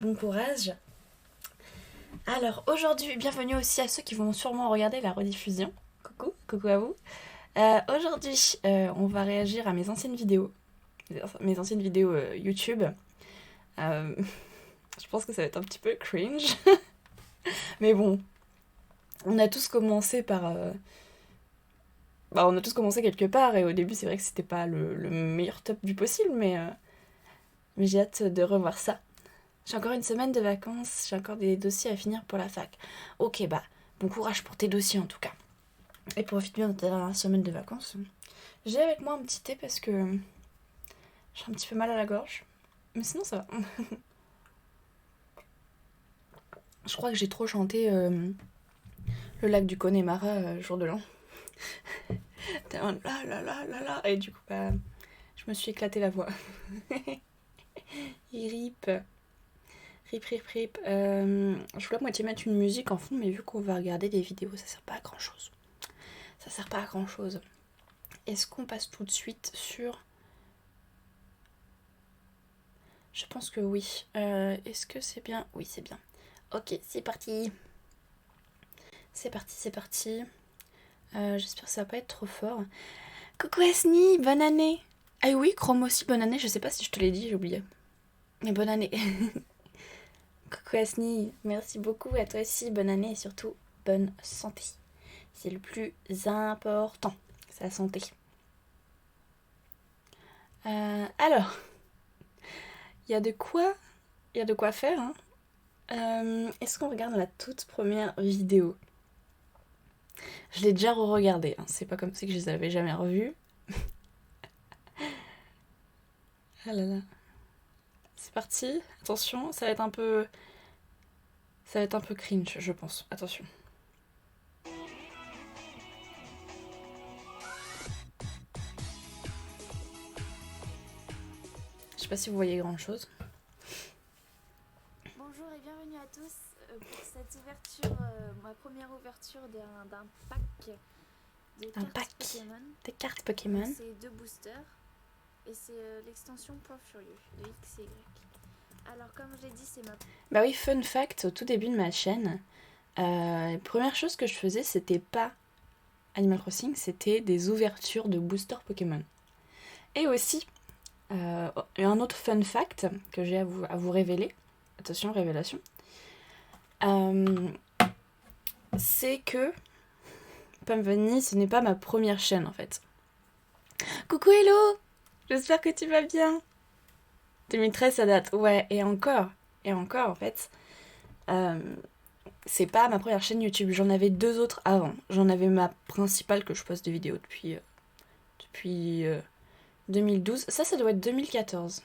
Bon courage. Alors aujourd'hui, bienvenue aussi à ceux qui vont sûrement regarder la rediffusion. Coucou, coucou à vous. Aujourd'hui, on va réagir à mes anciennes vidéos. YouTube. Euh, je pense que ça va être un petit peu cringe. Mais bon, on a tous commencé par... on a tous commencé quelque part et au début c'est vrai que c'était pas le meilleur top du possible, mais j'ai hâte de revoir ça. J'ai encore une semaine de vacances, j'ai encore des dossiers à finir pour la fac. Ok, bah, bon courage pour tes dossiers en tout cas. Et profite bien de ta dernière semaine de vacances. J'ai avec moi un petit thé parce que j'ai un petit peu mal à la gorge. Mais sinon ça va. Je crois que j'ai trop chanté le lac du Connemara jour de l'an. Là là là là là. Et du coup, bah, je me suis éclaté la voix. Rip. Rip, rip, rip. Je voulais à moitié mettre une musique en fond, mais vu qu'on va regarder des vidéos, ça sert pas à grand chose. Ça sert pas à grand chose. Est-ce qu'on passe tout de suite sur... Je pense que oui. Est-ce que c'est bien? Oui, c'est bien. Ok, c'est parti. C'est parti, c'est parti. J'espère que ça va pas être trop fort. Coucou Asni, bonne année. Ah oui, Chrome aussi, bonne année. Je sais pas si je te l'ai dit, j'ai oublié. Mais bonne année. Coucou Asni, merci beaucoup à toi aussi. Bonne année et surtout bonne santé. C'est le plus important, sa santé. Alors, il y a de quoi faire. Hein. Est-ce qu'on regarde la toute première vidéo? Je l'ai déjà re-regardée, hein. C'est pas comme si que je les avais jamais revues. Ah là là. C'est parti. Attention, ça va être un peu... Ça va être un peu cringe, je pense. Attention. Je sais pas si vous voyez grand chose. Bonjour et bienvenue à tous pour cette ouverture, ma première ouverture d'un pack de Un cartes pack Pokémon. de cartes Pokémon. C'est 2 boosters et c'est l'extension Point Furieux de X et Y. Alors comme je l'ai dit, c'est ma... Bah oui, fun fact, au tout début de ma chaîne, première chose que je faisais, c'était pas Animal Crossing, c'était des ouvertures de boosters Pokémon. Et aussi, un autre fun fact que j'ai à vous révéler, attention, révélation, c'est que Pumvani, ce n'est pas ma première chaîne en fait. Coucou Hello, j'espère que tu vas bien. 2013 ça date, ouais, et encore en fait, euh, c'est pas ma première chaîne YouTube, j'en avais deux autres avant. J'en avais ma principale que je poste des vidéos depuis 2012. Ça doit être 2014.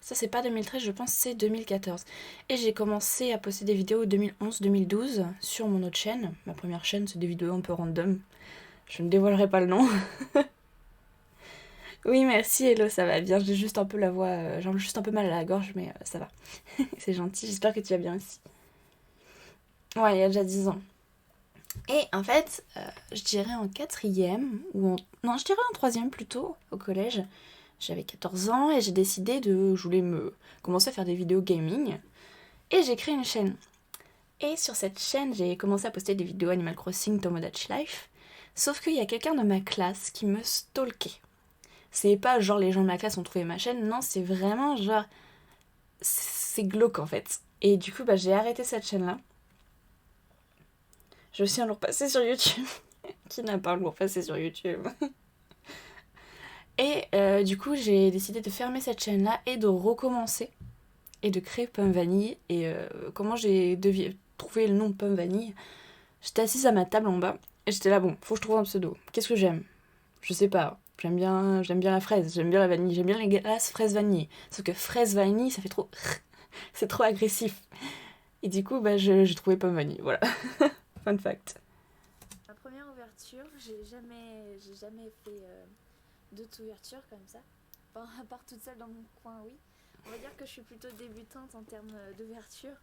Ça, c'est pas 2013, je pense c'est 2014. Et j'ai commencé à poster des vidéos 2011-2012 sur mon autre chaîne. Ma première chaîne, c'est des vidéos un peu random. Je ne dévoilerai pas le nom. Oui, merci, hello, ça va bien. J'ai juste un peu la voix, j'ai juste un peu mal à la gorge, mais ça va. C'est gentil, j'espère que tu vas bien aussi. Ouais, il y a déjà 10 ans. Et en fait, je dirais en quatrième, ou en... Non, je dirais en troisième plutôt, au collège. J'avais 14 ans et j'ai décidé de... Je voulais me commencer à faire des vidéos gaming. Et j'ai créé une chaîne. Et sur cette chaîne, j'ai commencé à poster des vidéos Animal Crossing, Tomodachi Life. Sauf qu'il y a quelqu'un de ma classe qui me stalkait. C'est pas genre les gens de ma classe ont trouvé ma chaîne, non, c'est vraiment genre... C'est glauque en fait. Et du coup, bah, j'ai arrêté cette chaîne-là. Je suis un jour passée sur YouTube. Qui n'a pas un jour passé sur YouTube? Et du coup, j'ai décidé de fermer cette chaîne-là et de recommencer. Et de créer Pomme Vanille. Et comment j'ai trouvé le nom Pomme Vanille? J'étais assise à ma table en bas. Et j'étais là, bon, faut que je trouve un pseudo. Qu'est-ce que j'aime? Je sais pas. J'aime bien la fraise, j'aime bien la vanille, j'aime bien les glaces fraise vanille. Sauf que fraise vanille, ça fait trop... c'est trop agressif. Et du coup, bah, j'ai trouvé Pomme Vanille, voilà. Fun fact. Ma première ouverture, j'ai jamais fait d'autres ouvertures comme ça. Enfin, à part toute seule dans mon coin, oui. On va dire que je suis plutôt débutante en termes d'ouverture.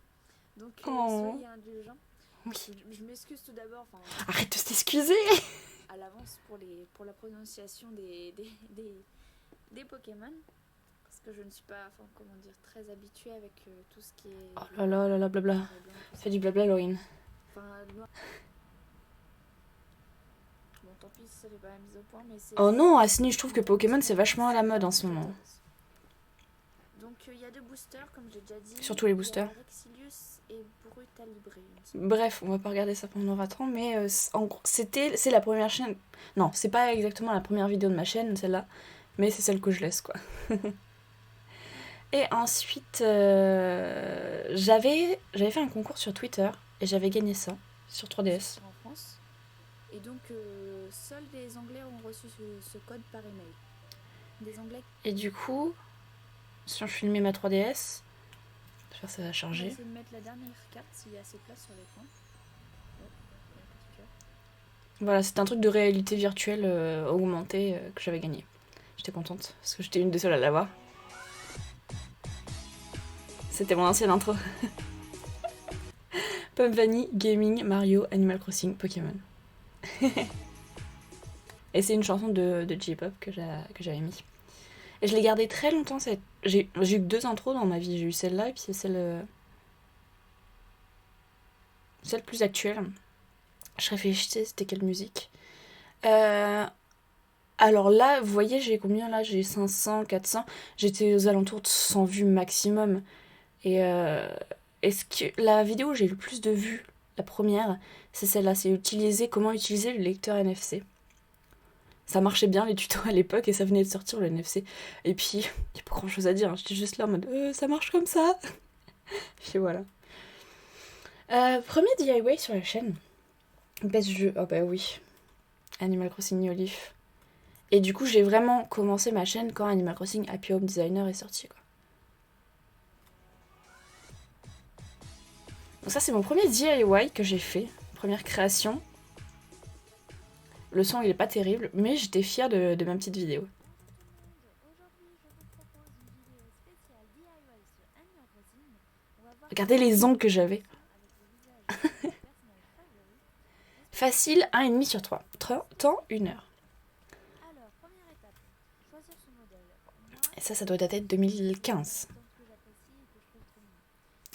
Donc Oh. soyez indulgents. Oui. Je m'excuse tout d'abord. Arrête de t'excuser. À l'avance pour la prononciation des Pokémon. Parce que je ne suis pas, enfin, comment dire, très habituée avec tout ce qui est... Oh là là là là, blabla. noir et blanc, tout ça. Fais du blabla, Laurine. Enfin, noir... Bon, tant pis si ça fait pas la mise au point, mais c'est... Oh non, Asni, je trouve que Pokémon c'est vachement à la mode en ce moment. Donc il y a 2 boosters, comme j'ai déjà dit. Surtout les boosters. Il y a Rexilius et Brutalibré. Bref, on va pas regarder ça pendant 20 ans, mais en gros, c'est la première chaîne. Non, c'est pas exactement la première vidéo de ma chaîne, celle-là, mais c'est celle que je laisse, quoi. Et ensuite, j'avais fait un concours sur Twitter et j'avais gagné ça sur 3DS. En France. Et donc, seuls les Anglais ont reçu ce code par email. Des Anglais. Et du coup, si je filmais ma 3DS, j'espère que ça va On va charger. essayer de mettre la dernière carte s'il y a assez de place sur l'écran. Ouais, il y a un petit cœur. Voilà, c'était un truc de réalité virtuelle augmentée que j'avais gagné. J'étais contente parce que j'étais une des seules à l'avoir. C'était mon ancienne intro. Pomme Vanille, Gaming, Mario, Animal Crossing, Pokémon. Et c'est une chanson de J-pop que j'avais mis. Et je l'ai gardée très longtemps. J'ai eu que 2 intros dans ma vie. J'ai eu celle-là et puis celle plus actuelle. Je réfléchissais, c'était quelle musique Alors là, vous voyez, j'ai combien là? J'ai 500, 400. J'étais aux alentours de 100 vues maximum. Et est-ce que la vidéo où j'ai eu le plus de vues, la première, c'est celle-là. C'est comment utiliser le lecteur NFC. Ça marchait bien les tutos à l'époque et ça venait de sortir le NFC. Et puis, il n'y a pas grand chose à dire. Hein. J'étais juste là en mode ça marche comme ça. Puis voilà. Premier DIY sur la chaîne. Best jeu. Oh bah oui. Animal Crossing New Leaf. Et du coup, j'ai vraiment commencé ma chaîne quand Animal Crossing Happy Home Designer est sorti, quoi. Donc ça, c'est mon premier DIY que j'ai fait. Première création. Le son, il est pas terrible, mais j'étais fière de ma petite vidéo. Regardez les ongles que j'avais. Facile, 1,5 sur 3. Temps, 1 heure. Et ça doit dater de 2015.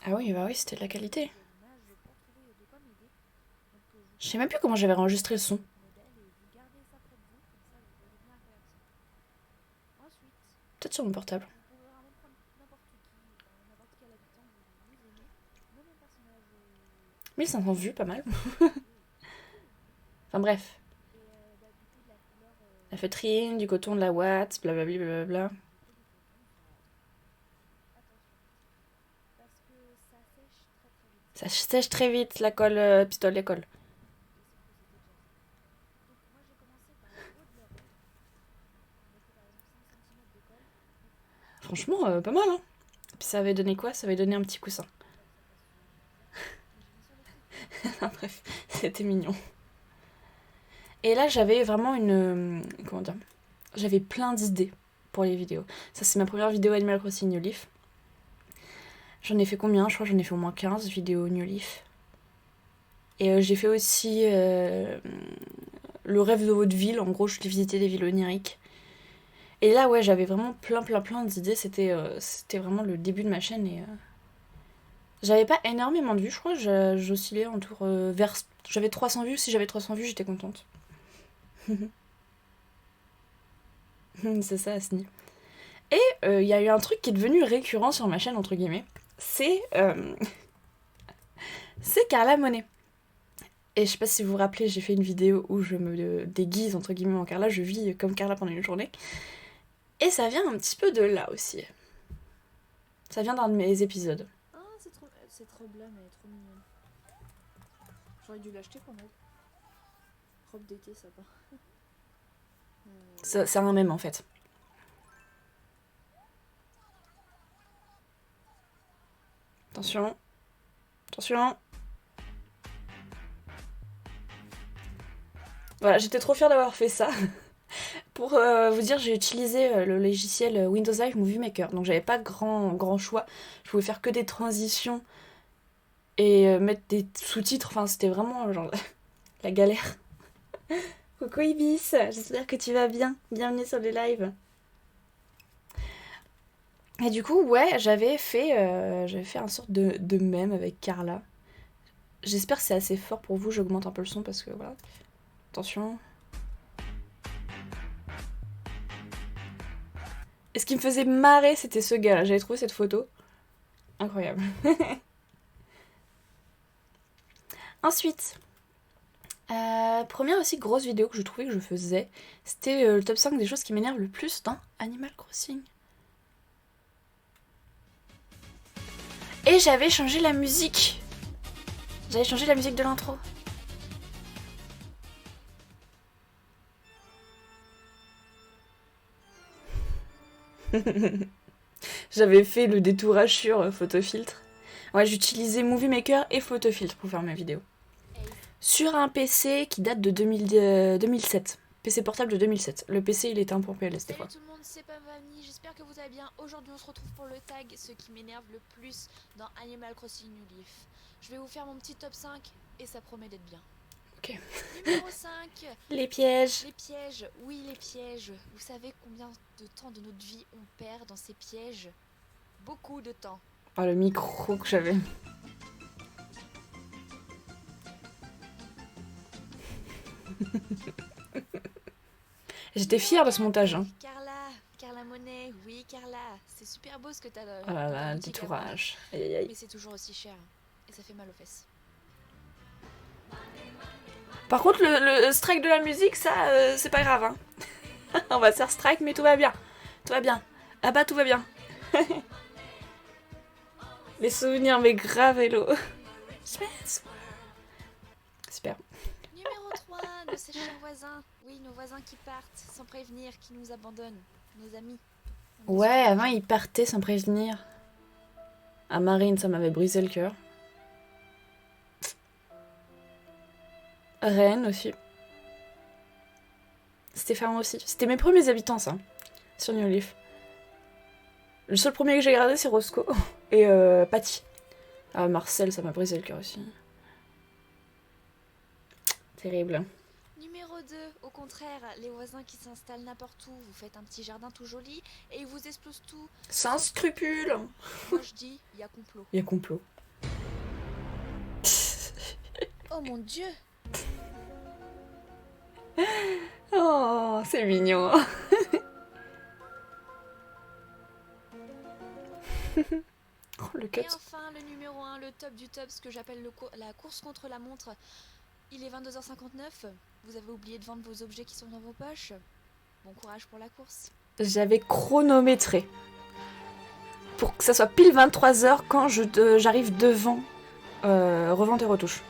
Ah oui, bah oui, c'était de la qualité. Je sais même plus comment j'avais enregistré le son. Peut-être sur mon portable. 1500 vues, pas mal. Enfin bref. La feutrine, du coton, de la ouate, blablabla, blablabla. Ça sèche très vite la colle, pistolet colle. Franchement, pas mal, hein. Puis ça avait donné quoi? Ça avait donné un petit coussin. Bref, c'était mignon. Et là, j'avais vraiment comment dire? J'avais plein d'idées pour les vidéos. Ça, c'est ma première vidéo Animal Crossing New Leaf. J'en ai fait combien? Je crois que j'en ai fait au moins 15 vidéos New Leaf. Et j'ai fait aussi le rêve de votre ville. En gros, je voulais visiter des villes oniriques. Et là, ouais, j'avais vraiment plein d'idées. C'était vraiment le début de ma chaîne. Et j'avais pas énormément de vues, je crois. J'oscillais autour vers... J'avais 300 vues. Si j'avais 300 vues, j'étais contente. C'est ça, Asni. Et il y a eu un truc qui est devenu récurrent sur ma chaîne, entre guillemets. C'est Carla Monet. Et je sais pas si vous vous rappelez, j'ai fait une vidéo où je me déguise, entre guillemets, en Carla. Je vis comme Carla pendant une journée. Et ça vient un petit peu de là aussi. Ça vient d'un de mes épisodes. Ah, c'est trop blanc, mais trop mignon. J'aurais dû l'acheter pour moi. Robe d'été, ça va. C'est un mème en fait. Attention. Attention. Voilà, j'étais trop fière d'avoir fait ça. Pour vous dire, j'ai utilisé le logiciel Windows Live Movie Maker. Donc j'avais pas grand choix. Je pouvais faire que des transitions et mettre des sous-titres. Enfin, c'était vraiment genre la galère. Coucou Ibis, j'espère que tu vas bien. Bienvenue sur le live. Et du coup, ouais, j'avais fait un sorte de mème avec Carla. J'espère que c'est assez fort pour vous, j'augmente un peu le son parce que voilà. Attention. Et ce qui me faisait marrer, c'était ce gars-là. J'avais trouvé cette photo. Incroyable. Ensuite, première aussi grosse vidéo que je trouvais que je faisais, c'était le top 5 des choses qui m'énervent le plus dans Animal Crossing. Et j'avais changé la musique. J'avais changé la musique de l'intro. J'avais fait le détourage sur photofiltre. Ouais, j'utilisais Movie Maker et photofiltre pour faire mes vidéos. Sur un PC qui date de 2007. PC portable de 2007. Le PC il est éteint pour PLS des fois. Salut tout le monde, c'est Pamvani, j'espère que vous allez bien. Aujourd'hui on se retrouve pour le tag, ce qui m'énerve le plus dans Animal Crossing New Leaf. Je vais vous faire mon petit top 5 et ça promet d'être bien. Ok. Numéro 5. Les pièges. Les pièges, oui les pièges. Vous savez combien de temps de notre vie on perd dans ces pièges? Beaucoup de temps. Oh, le micro que j'avais. J'étais fière de ce montage. Hein. Carla Monet, oui Carla, c'est super beau ce que t'as dans Oh là là, ton le petit détourage. Aïe aïe aïe. mais c'est toujours aussi cher et ça fait mal aux fesses. Par contre, le strike de la musique, ça, c'est pas grave. Hein. On va se faire strike, mais tout va bien. Tout va bien. Ah bah, tout va bien. Les souvenirs, mais grave, hello. Super. Numéro 3, de ces chers voisins. Oui, nos voisins qui partent sans prévenir, qui nous abandonnent. Nos amis. Ouais, avant, ils partaient sans prévenir. À Marine, ça m'avait brisé le cœur. Rennes aussi. Stéphane aussi. C'était mes premiers habitants, ça. Sur New Leaf. Le seul premier que j'ai gardé, c'est Roscoe. Et Patty. Ah, Marcel, ça m'a brisé le cœur aussi. Terrible. Numéro 2, au contraire, les voisins qui s'installent n'importe où, vous faites un petit jardin tout joli et ils vous explosent tout. Sans scrupule. Moi je dis, il y a complot. Il y a complot. Oh mon dieu. Oh, c'est mignon. Oh, le cut. Et enfin, le numéro 1, le top du top, ce que j'appelle la course contre la montre. Il est 22h59, vous avez oublié de vendre vos objets qui sont dans vos poches. Bon courage pour la course. J'avais chronométré. Pour que ça soit pile 23h quand j'arrive devant revente et retouche.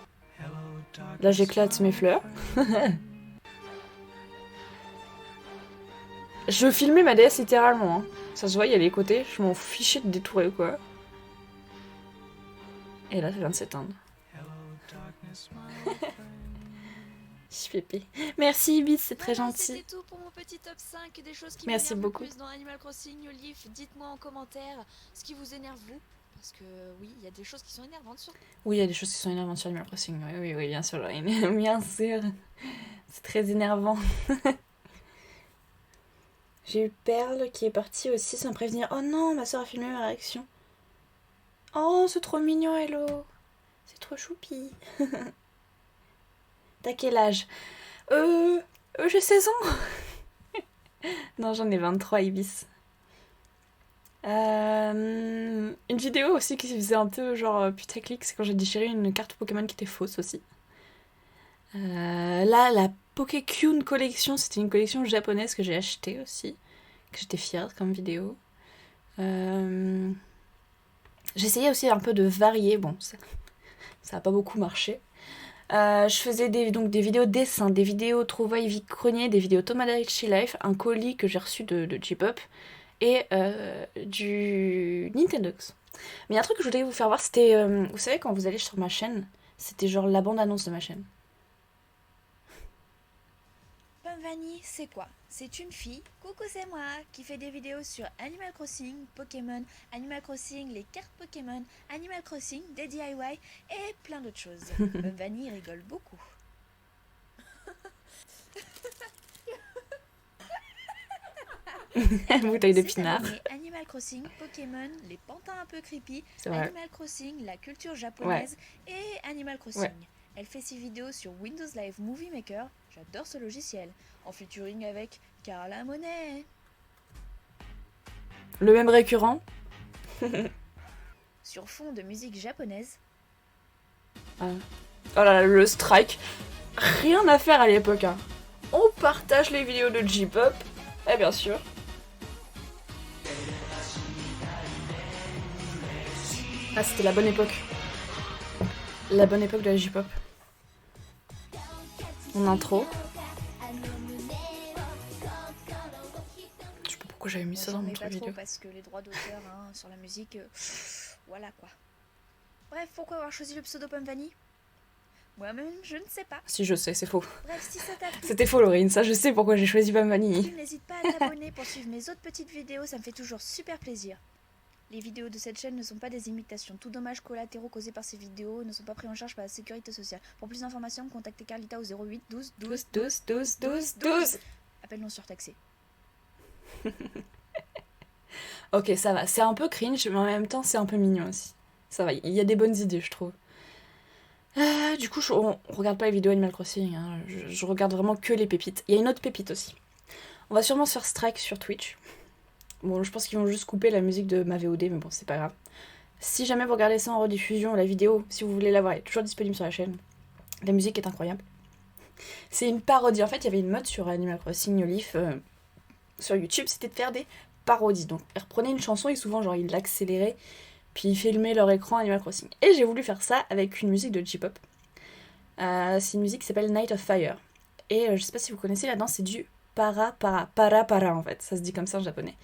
Là, j'éclate mes fleurs. Je filmais ma DS littéralement. Hein. Ça se voit, il y a les côtés. Je m'en fichais de détourer quoi. Et là, ça vient de s'éteindre. Pépé. Merci Ibis, c'est très gentil. C'était tout pour mon petit top 5 des choses qui Merci m'énervent beaucoup. le plus dans Animal Crossing New Leaf. Dites-moi en commentaire ce qui vous énerve vous. Parce que oui, il y a des choses qui sont énervantes sur. Oui, il y a des choses qui sont énervantes sur Animal Crossing. Oui, bien sûr. Bien sûr. C'est très énervant. J'ai eu Perle qui est partie aussi sans prévenir. Oh non, ma soeur a filmé ma réaction. Oh, c'est trop mignon, Hello. C'est trop choupi. T'as quel âge? J'ai 16 ans. Non, j'en ai 23, Ibis. Une vidéo aussi qui faisait un peu genre putaclic, c'est quand j'ai déchiré une carte Pokémon qui était fausse aussi. Là, la Pokécune collection, c'était une collection japonaise que j'ai achetée aussi, que j'étais fière comme vidéo. J'essayais aussi un peu de varier, bon, ça a pas beaucoup marché. Je faisais donc des vidéos dessins, des vidéos trouvailles vide-grenier, des vidéos Tomodachi Life, un colis que j'ai reçu de J-Pop et du Nintendox. Mais il y a un truc que je voulais vous faire voir, c'était, vous savez, quand vous allez sur ma chaîne, c'était genre la bande-annonce de ma chaîne. Pamvani, c'est quoi? C'est une fille, coucou c'est moi, qui fait des vidéos sur Animal Crossing, Pokémon, Animal Crossing, les cartes Pokémon, Animal Crossing, des DIY et plein d'autres choses. Pamvani rigole beaucoup. Bouteille de C'est pinard. abonné Animal Crossing, Pokémon, les pantins un peu creepy, C'est vrai. Animal Crossing, la culture japonaise et Animal Crossing. Ouais. Elle fait ses vidéos sur Windows Live Movie Maker, j'adore ce logiciel, en featuring avec Carla Monet. Le même récurrent. Sur fond de musique japonaise, Oh là là, le strike. Rien à faire à l'époque. Hein. On partage les vidéos de J-pop. Eh bien sûr. Ah, c'était la bonne époque. La bonne époque de la J-pop. En intro. Je sais pas pourquoi j'avais mis ça dans j'en mon mets truc pas trop vidéo. parce que les droits d'auteur sur la musique, voilà quoi. Bref, pourquoi avoir choisi le pseudo Pomme Vanille? Moi-même, je ne sais pas. Si, je sais, c'est faux. Bref, si ça t'a plu, C'était faux, Laurine. Ça, je sais pourquoi j'ai choisi Pomme Vanille. n'hésite pas à t'abonner pour suivre mes autres petites vidéos, ça me fait toujours super plaisir. Les vidéos de cette chaîne ne sont pas des imitations. Tout dommages collatéraux causés par ces vidéos ne sont pas pris en charge par la sécurité sociale. Pour plus d'informations, contactez Carlita au 08 12 12 12, 12, 12, 12. Appel non surtaxé. Ok, ça va. C'est un peu cringe, mais en même temps, c'est un peu mignon aussi. Ça va, il y a des bonnes idées, je trouve. Du coup, on regarde pas les vidéos Animal Crossing. Hein. Je regarde vraiment que les pépites. Il y a une autre pépite aussi. On va sûrement se faire strike sur Twitch. Bon, je pense qu'ils vont juste couper la musique de ma VOD, mais bon, c'est pas grave. Si jamais vous regardez ça en rediffusion, la vidéo, si vous voulez la voir, elle est toujours disponible sur la chaîne. La musique est incroyable. C'est une parodie. En fait, il y avait une mode sur Animal Crossing New Leaf sur YouTube, c'était de faire des parodies. Donc, ils reprenaient une chanson et souvent, genre, ils l'accéléraient, puis ils filmaient leur écran Animal Crossing. Et j'ai voulu faire ça avec une musique de J-pop. C'est une musique qui s'appelle Night of Fire. Et je sais pas si vous connaissez la danse, c'est du para en fait. Ça se dit comme ça en japonais.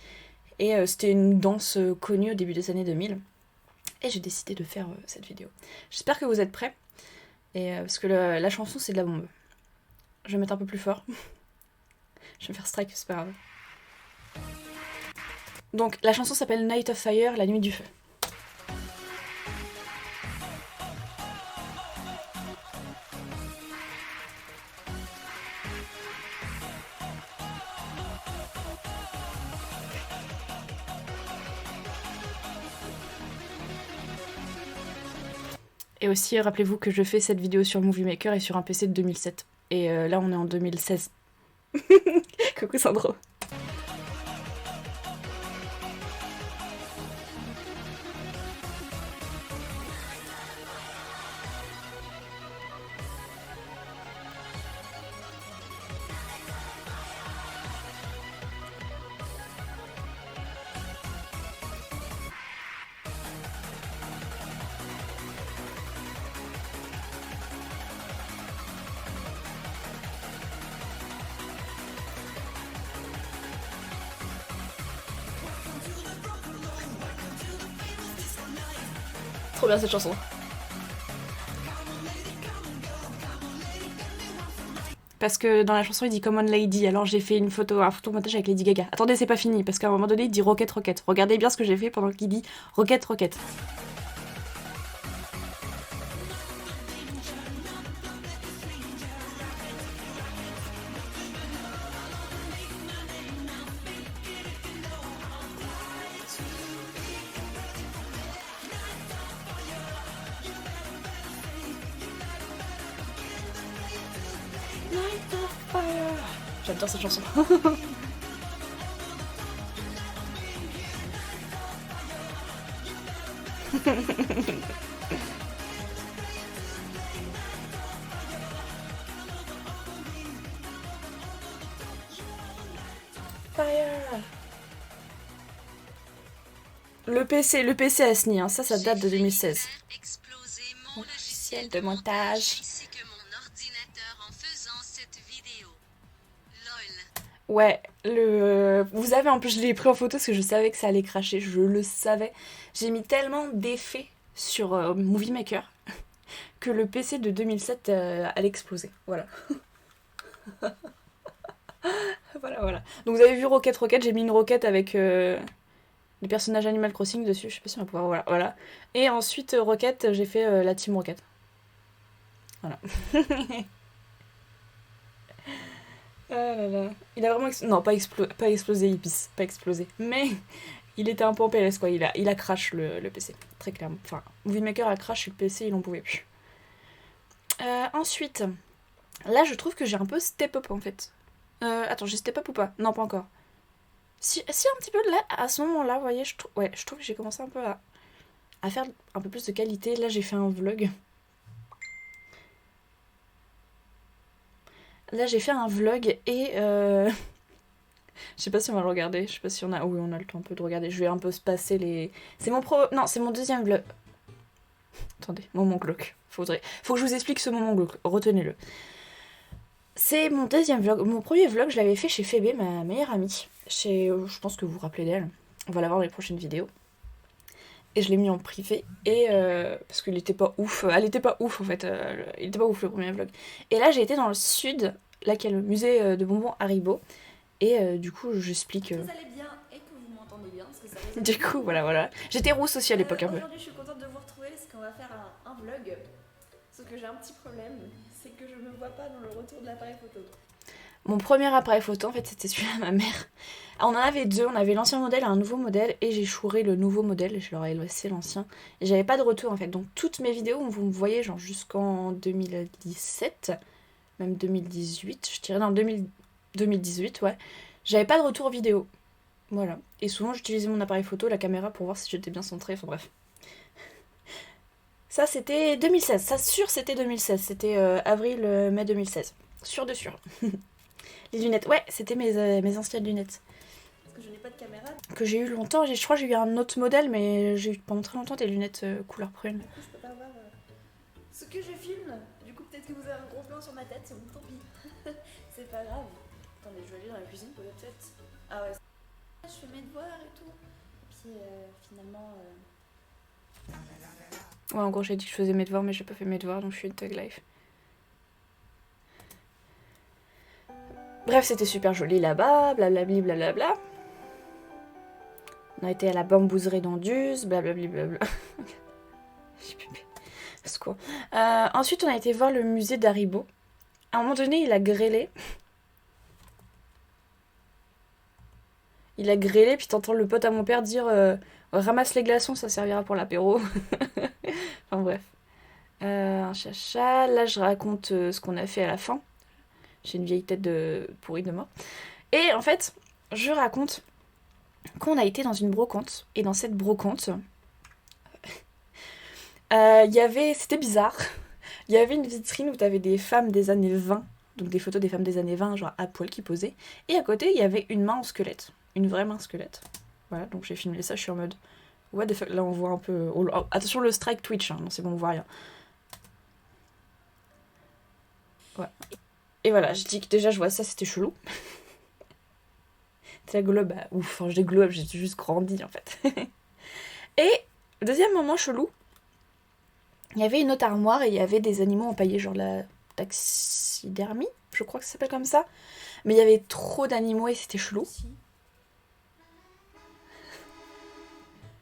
Et c'était une danse connue au début des années 2000. Et j'ai décidé de faire cette vidéo. J'espère que vous êtes prêts. Et parce que la chanson, c'est de la bombe. Je vais mettre un peu plus fort. Je vais me faire strike, c'est pas grave. Donc, la chanson s'appelle Night of Fire, la nuit du feu. Et aussi, rappelez-vous que je fais cette vidéo sur Movie Maker et sur un PC de 2007. Et là, on est en 2016. Coucou Sandro. Trop bien cette chanson. Parce que dans la chanson il dit Common Lady, alors j'ai fait un photomontage avec Lady Gaga. Attendez, c'est pas fini, parce qu'à un moment donné il dit Rocket Rocket. Regardez bien ce que j'ai fait pendant qu'il dit Rocket Rocket. J'adore cette chanson. Le PC Asni, hein, ça date de 2016. Mon logiciel de montage. Ouais, vous avez en plus, je l'ai pris en photo parce que je savais que ça allait cracher, je le savais. J'ai mis tellement d'effets sur Movie Maker que le PC de 2007 allait exploser. Voilà. Voilà. Donc vous avez vu Rocket Rocket, j'ai mis une roquette avec les personnages Animal Crossing dessus, je sais pas si on va pouvoir. Voilà. Et ensuite, Rocket, j'ai fait la Team Rocket. Voilà. Ah là là. Il a vraiment... Non, pas explosé, Ibis. Pas explosé. Mais il était un peu en PLS, quoi. Il a crash le PC. Très clairement. Enfin, Movie Maker a crash et le PC, il en pouvait plus. Ensuite, là, je trouve que j'ai un peu step up, en fait. Attends, j'ai step up ou pas? Non, pas encore. Si, un petit peu là, à ce moment-là, vous voyez, je trouve que j'ai commencé un peu à faire un peu plus de qualité. Là, j'ai fait un vlog. Là, j'ai fait un vlog et je sais pas si on va le regarder. Je sais pas si on a... Oui, on a le temps un peu de regarder. Je vais un peu se passer les... C'est mon Non, c'est mon deuxième vlog. Attendez, moment glauque. Faut que je vous explique ce moment glauque. Retenez-le. C'est mon deuxième vlog. Mon premier vlog, je l'avais fait chez Phébé, ma meilleure amie. Je pense que vous vous rappelez d'elle. On va la voir dans les prochaines vidéos. Et je l'ai mis en privé. Et parce qu'il était pas ouf. Elle était pas ouf en fait. Il était pas ouf le premier vlog. Et là, j'ai été dans le sud, là qui est le musée de bonbons Haribo. Et du coup, j'explique. Vous allez bien et que vous m'entendez bien. Parce que ça résonne Du bien. coup, voilà. J'étais rousse aussi à l'époque un peu. Aujourd'hui, je suis contente de vous retrouver parce qu'on va faire un vlog. Sauf que j'ai un petit problème, c'est que je me vois pas dans le retour de l'appareil photo. Mon premier appareil photo, en fait, c'était celui-là, ma mère. On en avait deux, on avait l'ancien modèle et un nouveau modèle, et j'ai chouré le nouveau modèle, et je leur ai laissé l'ancien. Et j'avais pas de retour, en fait. Donc, toutes mes vidéos, vous me voyez, genre, jusqu'en 2017, même 2018, je dirais, non, 2018, ouais. J'avais pas de retour vidéo. Voilà. Et souvent, j'utilisais mon appareil photo, la caméra, pour voir si j'étais bien centrée, enfin bref. Ça, c'était 2016. Ça, sûr, c'était 2016. C'était avril-mai 2016. Sûr de sûr. Les lunettes, ouais, c'était mes anciennes lunettes. Parce que je n'ai pas de caméra. Que j'ai eu longtemps. Je crois que j'ai eu un autre modèle, mais j'ai eu pendant très longtemps des lunettes couleur prune. Du coup, je peux pas voir ce que je filme. Du coup, peut-être que vous avez un gros plan sur ma tête. Bon, tant pis. C'est pas grave. Attendez, je vais aller dans la cuisine peut-être. Ah ouais. Je fais mes devoirs et tout. Et puis finalement... Ouais, en gros, j'ai dit que je faisais mes devoirs, mais j'ai pas fait mes devoirs, donc je suis une thug life. Bref, c'était super joli là-bas, blablabli, blablabla. On a été à la bambouserie d'Anduze, blablabli, blabla. J'ai pupé. Secours. Ensuite, on a été voir le musée d'Haribo. À un moment donné, il a grêlé. Il a grêlé, puis t'entends le pote à mon père dire ramasse les glaçons, ça servira pour l'apéro. Enfin bref. Un chacha. Là, je raconte ce qu'on a fait à la fin. J'ai une vieille tête de pourrie de mort. Et en fait, je raconte qu'on a été dans une brocante. Et dans cette brocante, c'était bizarre. Il y avait une vitrine où t'avais des femmes des années 20. Donc des photos des femmes des années 20, genre à poil qui posaient. Et à côté, il y avait une main en squelette. Une vraie main squelette. Voilà, donc j'ai filmé ça, je suis en mode... What the fuck, là on voit un peu... Oh, attention le strike Twitch, hein. Non c'est bon, on voit rien. Ouais. Et voilà, je dis que déjà je vois ça, c'était chelou. C'est la globe, bah, ouf, enfin, j'ai globe, j'ai juste grandi en fait. Et, deuxième moment chelou, il y avait une autre armoire et il y avait des animaux empaillés, genre la taxidermie, je crois que ça s'appelle comme ça. Mais il y avait trop d'animaux et c'était chelou.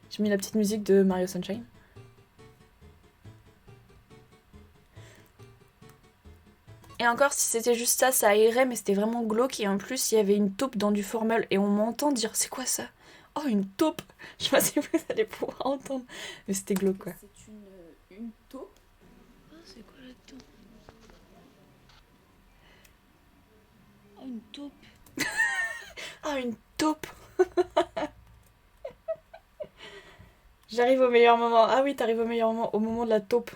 J'ai mis la petite musique de Mario Sunshine. Et encore, si c'était juste ça, ça aérait, mais c'était vraiment glauque. Et en plus, il y avait une taupe dans du formol. Et on m'entend dire, c'est quoi ça? Oh, une taupe! Je sais pas si vous allez pouvoir entendre. Mais c'était glauque, quoi. C'est une taupe. Oh, c'est quoi la taupe? Oh, une taupe. Ah, une taupe! J'arrive au meilleur moment. Ah oui, t'arrives au meilleur moment. Au moment de la taupe.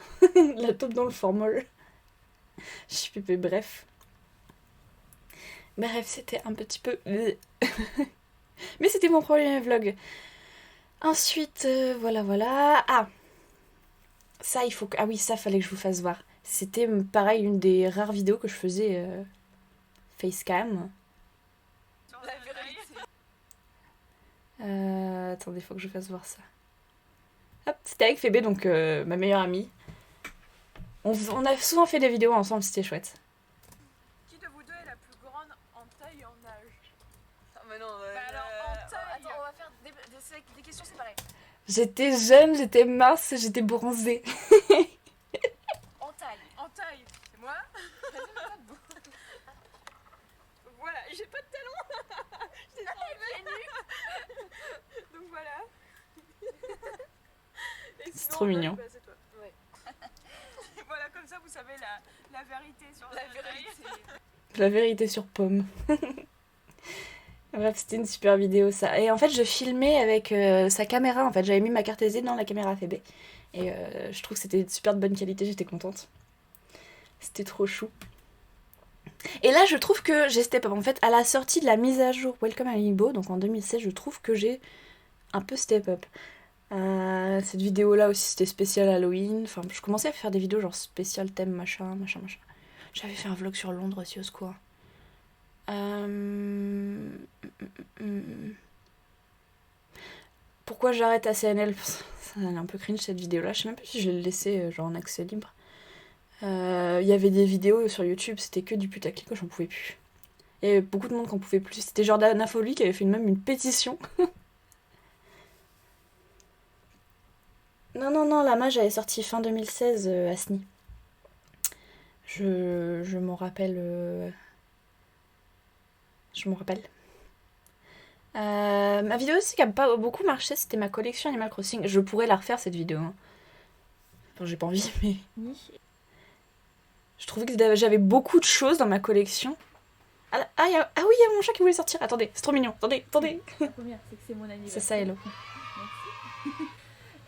La taupe dans le formol. Je suis pépé, bref. Bref, c'était un petit peu... Mais c'était mon premier vlog. Ensuite, voilà. Ah, ça, il faut que... Ah oui, ça, fallait que je vous fasse voir. C'était, pareil, une des rares vidéos que je faisais facecam. Attendez, il faut que je fasse voir ça. Hop, c'était avec Phébé, donc ma meilleure amie. On a souvent fait des vidéos ensemble, c'était chouette. Qui de vous deux est la plus grande en taille et en âge? Ah, mais non, Bah alors, en taille. Attends, on va faire des questions séparées. J'étais jeune, j'étais mince, j'étais bronzée. En taille. En taille. C'est moi? Voilà. C'est trop mignon. Bah, c'est toi. Ouais. Et voilà, comme ça, vous savez la vérité sur la vérité. La vérité sur pomme. Bref, c'était une super vidéo ça. Et en fait, je filmais avec sa caméra. En fait, j'avais mis ma carte SD dans la caméra FB. Et je trouve que c'était de super de bonne qualité, j'étais contente. C'était trop chou. Et là, je trouve que j'ai step up. En fait, à la sortie de la mise à jour Welcome Amiibo, donc en 2016, je trouve que j'ai un peu step up. Cette vidéo-là aussi, c'était spécial Halloween. Enfin, je commençais à faire des vidéos genre spécial thème, machin. J'avais fait un vlog sur Londres aussi, au secours. Pourquoi j'arrête ACNL? Ça est un peu cringe cette vidéo-là. Je sais même pas si je l'ai laissée genre en accès libre. Il y avait des vidéos sur YouTube, c'était que du putaclic, j'en pouvais plus. Il y avait beaucoup de monde qui en pouvait plus. C'était Jordan Folly qui avait fait même une pétition. Non, la mage avait sorti fin 2016 à SNI. Je m'en rappelle. Je m'en rappelle. Ma vidéo aussi qui a pas beaucoup marché, c'était ma collection Animal Crossing. Je pourrais la refaire cette vidéo. Hein. Enfin, j'ai pas envie, mais. Je trouvais que j'avais beaucoup de choses dans ma collection. Ah oui, il y a mon chat qui voulait sortir. Attendez, c'est trop mignon. Attendez. La première, c'est que c'est mon anniversaire. C'est ça, hello. Merci.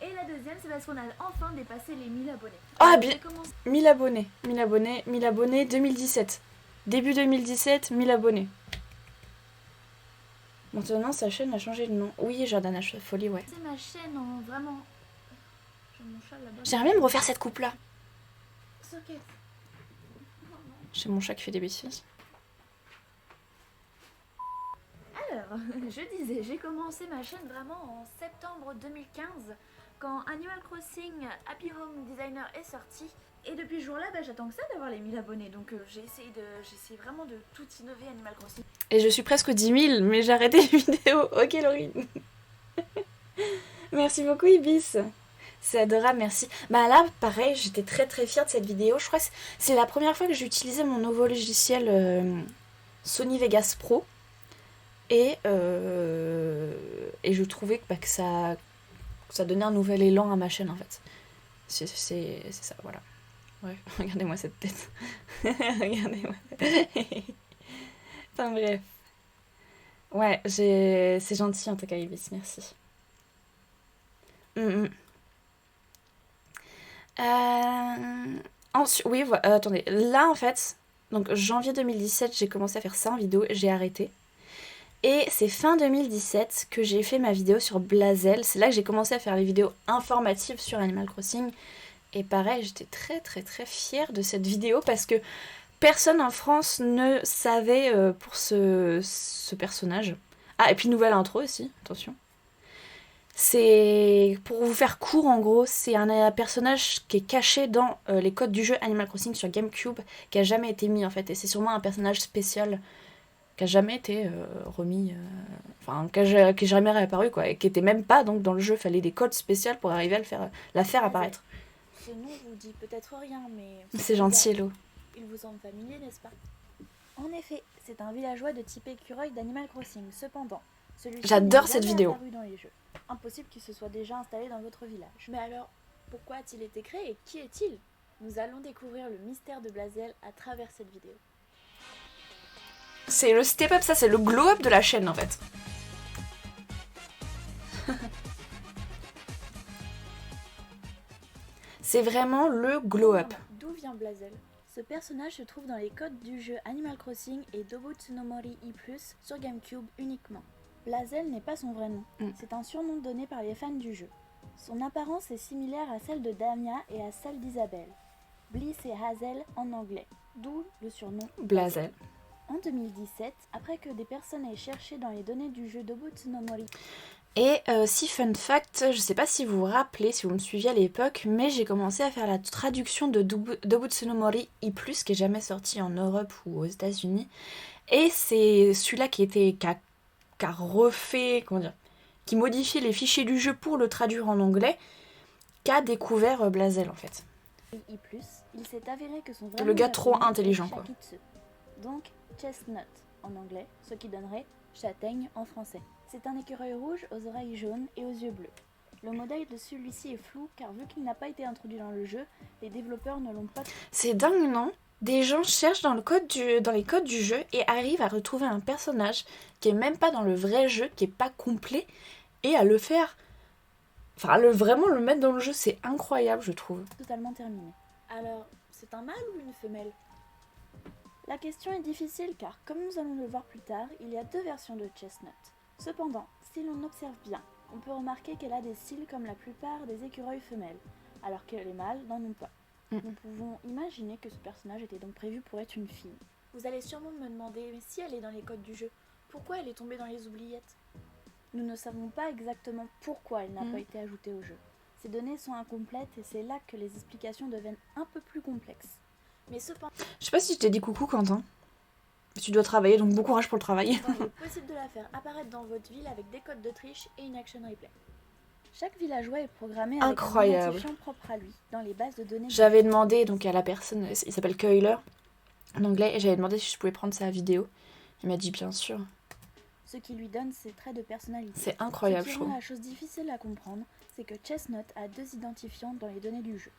Et la deuxième, c'est parce qu'on a enfin dépassé les 1000 abonnés. Ah, bien. 1000 abonnés. 1000 abonnés 2017. Début 2017, 1000 abonnés. Maintenant, sa chaîne a changé de nom. Oui, Jordan Folly, ouais. C'est ma chaîne, en vraiment. J'ai mon chat là-bas. J'aimerais bien me refaire cette coupe-là. Socket. J'ai mon chat qui fait des bêtises. Alors, je disais, j'ai commencé ma chaîne vraiment en septembre 2015 quand Animal Crossing Happy Home Designer est sorti. Et depuis ce jour-là, j'attends que ça d'avoir les 1000 abonnés. Donc j'ai essayé vraiment de tout innover Animal Crossing. Et je suis presque aux 10 000, mais j'ai arrêté les vidéos. Ok, Laurie. Merci beaucoup, Ibis. C'est adorable, merci. Bah là, pareil, j'étais très très fière de cette vidéo. Je crois que c'est la première fois que j'ai utilisé mon nouveau logiciel Sony Vegas Pro. Et je trouvais que ça donnait un nouvel élan à ma chaîne, en fait. C'est ça, voilà. Ouais, regardez-moi cette tête. Regardez-moi. Enfin bref. Ouais, c'est gentil en tout cas, Ibis, merci. Oui, attendez. Là, en fait, donc janvier 2017, j'ai commencé à faire ça en vidéo, j'ai arrêté. Et c'est fin 2017 que j'ai fait ma vidéo sur Blazel. C'est là que j'ai commencé à faire les vidéos informatives sur Animal Crossing. Et pareil, j'étais très très très fière de cette vidéo parce que personne en France ne savait pour ce personnage. Ah, et puis nouvelle intro aussi, attention. C'est, pour vous faire court en gros, c'est un personnage qui est caché dans les codes du jeu Animal Crossing sur GameCube, qui a jamais été mis en fait. Et c'est sûrement un personnage spécial qui a jamais été remis, enfin qui est jamais réapparu quoi, et qui était même pas donc dans le jeu. Fallait des codes spéciaux pour arriver à la faire apparaître. Ce nom vous dit peut-être rien, mais... C'est gentil, Hello. Il vous semble familier, n'est-ce pas? En effet, c'est un villageois de type écureuil d'Animal Crossing. Cependant, celui-ci j'adore n'est cette jamais vidéo. apparu dans les jeux. Impossible qu'il se soit déjà installé dans votre village. Mais alors, pourquoi a-t-il été créé et qui est-il? Nous allons découvrir le mystère de Blazel à travers cette vidéo. C'est le step up, ça c'est le glow up de la chaîne en fait. C'est vraiment le glow up. D'où vient Blazel? Ce personnage se trouve dans les codes du jeu Animal Crossing et Dobutsunomori I+, sur GameCube uniquement. Blazel n'est pas son vrai nom, c'est un surnom donné par les fans du jeu. Son apparence est similaire à celle de Damia et à celle d'Isabelle. Bliss et Hazel en anglais, d'où le surnom Blazel. En 2017, après que des personnes aient cherché dans les données du jeu Dobutsunomori. Et si fun fact, je sais pas si vous vous rappelez, si vous me suiviez à l'époque, mais j'ai commencé à faire la traduction de Dobutsunomori I+, qui est jamais sorti en Europe ou aux États-Unis. Et c'est celui-là qui a refait, comment dire, qui modifie les fichiers du jeu pour le traduire en anglais, qu'a découvert Blazel en fait. I+, il s'est avéré que son vrai le gars nom trop intelligent quoi. Shakitsu. Donc chestnut en anglais, ce qui donnerait châtaigne en français. C'est un écureuil rouge aux oreilles jaunes et aux yeux bleus. Le modèle de celui-ci est flou car vu qu'il n'a pas été introduit dans le jeu, les développeurs ne l'ont pas... C'est dingue, non? Des gens cherchent dans les codes du jeu et arrivent à retrouver un personnage qui est même pas dans le vrai jeu, qui est pas complet, et à le faire... Enfin, vraiment le mettre dans le jeu, c'est incroyable, je trouve. totalement terminé. Alors, c'est un mâle ou une femelle? La question est difficile car, comme nous allons le voir plus tard, il y a deux versions de Chestnut. Cependant, si l'on observe bien, on peut remarquer qu'elle a des cils comme la plupart des écureuils femelles, alors que les mâles n'en ont pas. Nous pouvons imaginer que ce personnage était donc prévu pour être une fille. Vous allez sûrement me demander, mais si elle est dans les codes du jeu, pourquoi elle est tombée dans les oubliettes? Nous ne savons pas exactement pourquoi elle n'a pas été ajoutée au jeu. Ces données sont incomplètes et c'est là que les explications deviennent un peu plus complexes. Mais cependant, Je sais pas si je t'ai dit coucou, Quentin. Tu dois travailler, donc bon courage pour le travail. il est possible de la faire apparaître dans votre ville avec des codes d'Autriche et une action replay. Chaque villageois est programmé avec Incroyable. un identifiant propre à lui dans les bases de données. J'avais demandé donc à la personne, il s'appelle Keuler, en anglais, et j'avais demandé si je pouvais prendre sa vidéo. Il m'a dit bien sûr. Ce qui lui donne ses traits de personnalité. C'est incroyable, Ce je qui rend trouve. la chose difficile à comprendre, c'est que Chestnut a deux identifiants dans les données du jeu.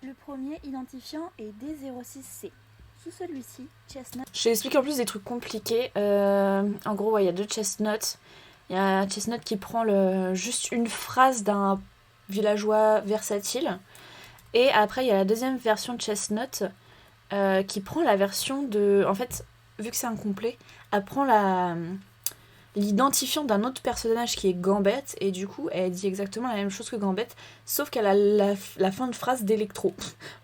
Le premier identifiant est D06C. Sous celui-ci, Chestnut Je t'explique en plus des trucs compliqués. En gros, ouais, il y a deux Chestnuts. Il y a un Chestnut qui prend juste une phrase d'un villageois versatile. Et après, il y a la deuxième version de Chestnut qui prend la version de... En fait, vu que c'est incomplet, elle prend l'identifiant d'un autre personnage qui est Gambette. Et du coup, elle dit exactement la même chose que Gambette, sauf qu'elle a la fin de phrase d'Electro.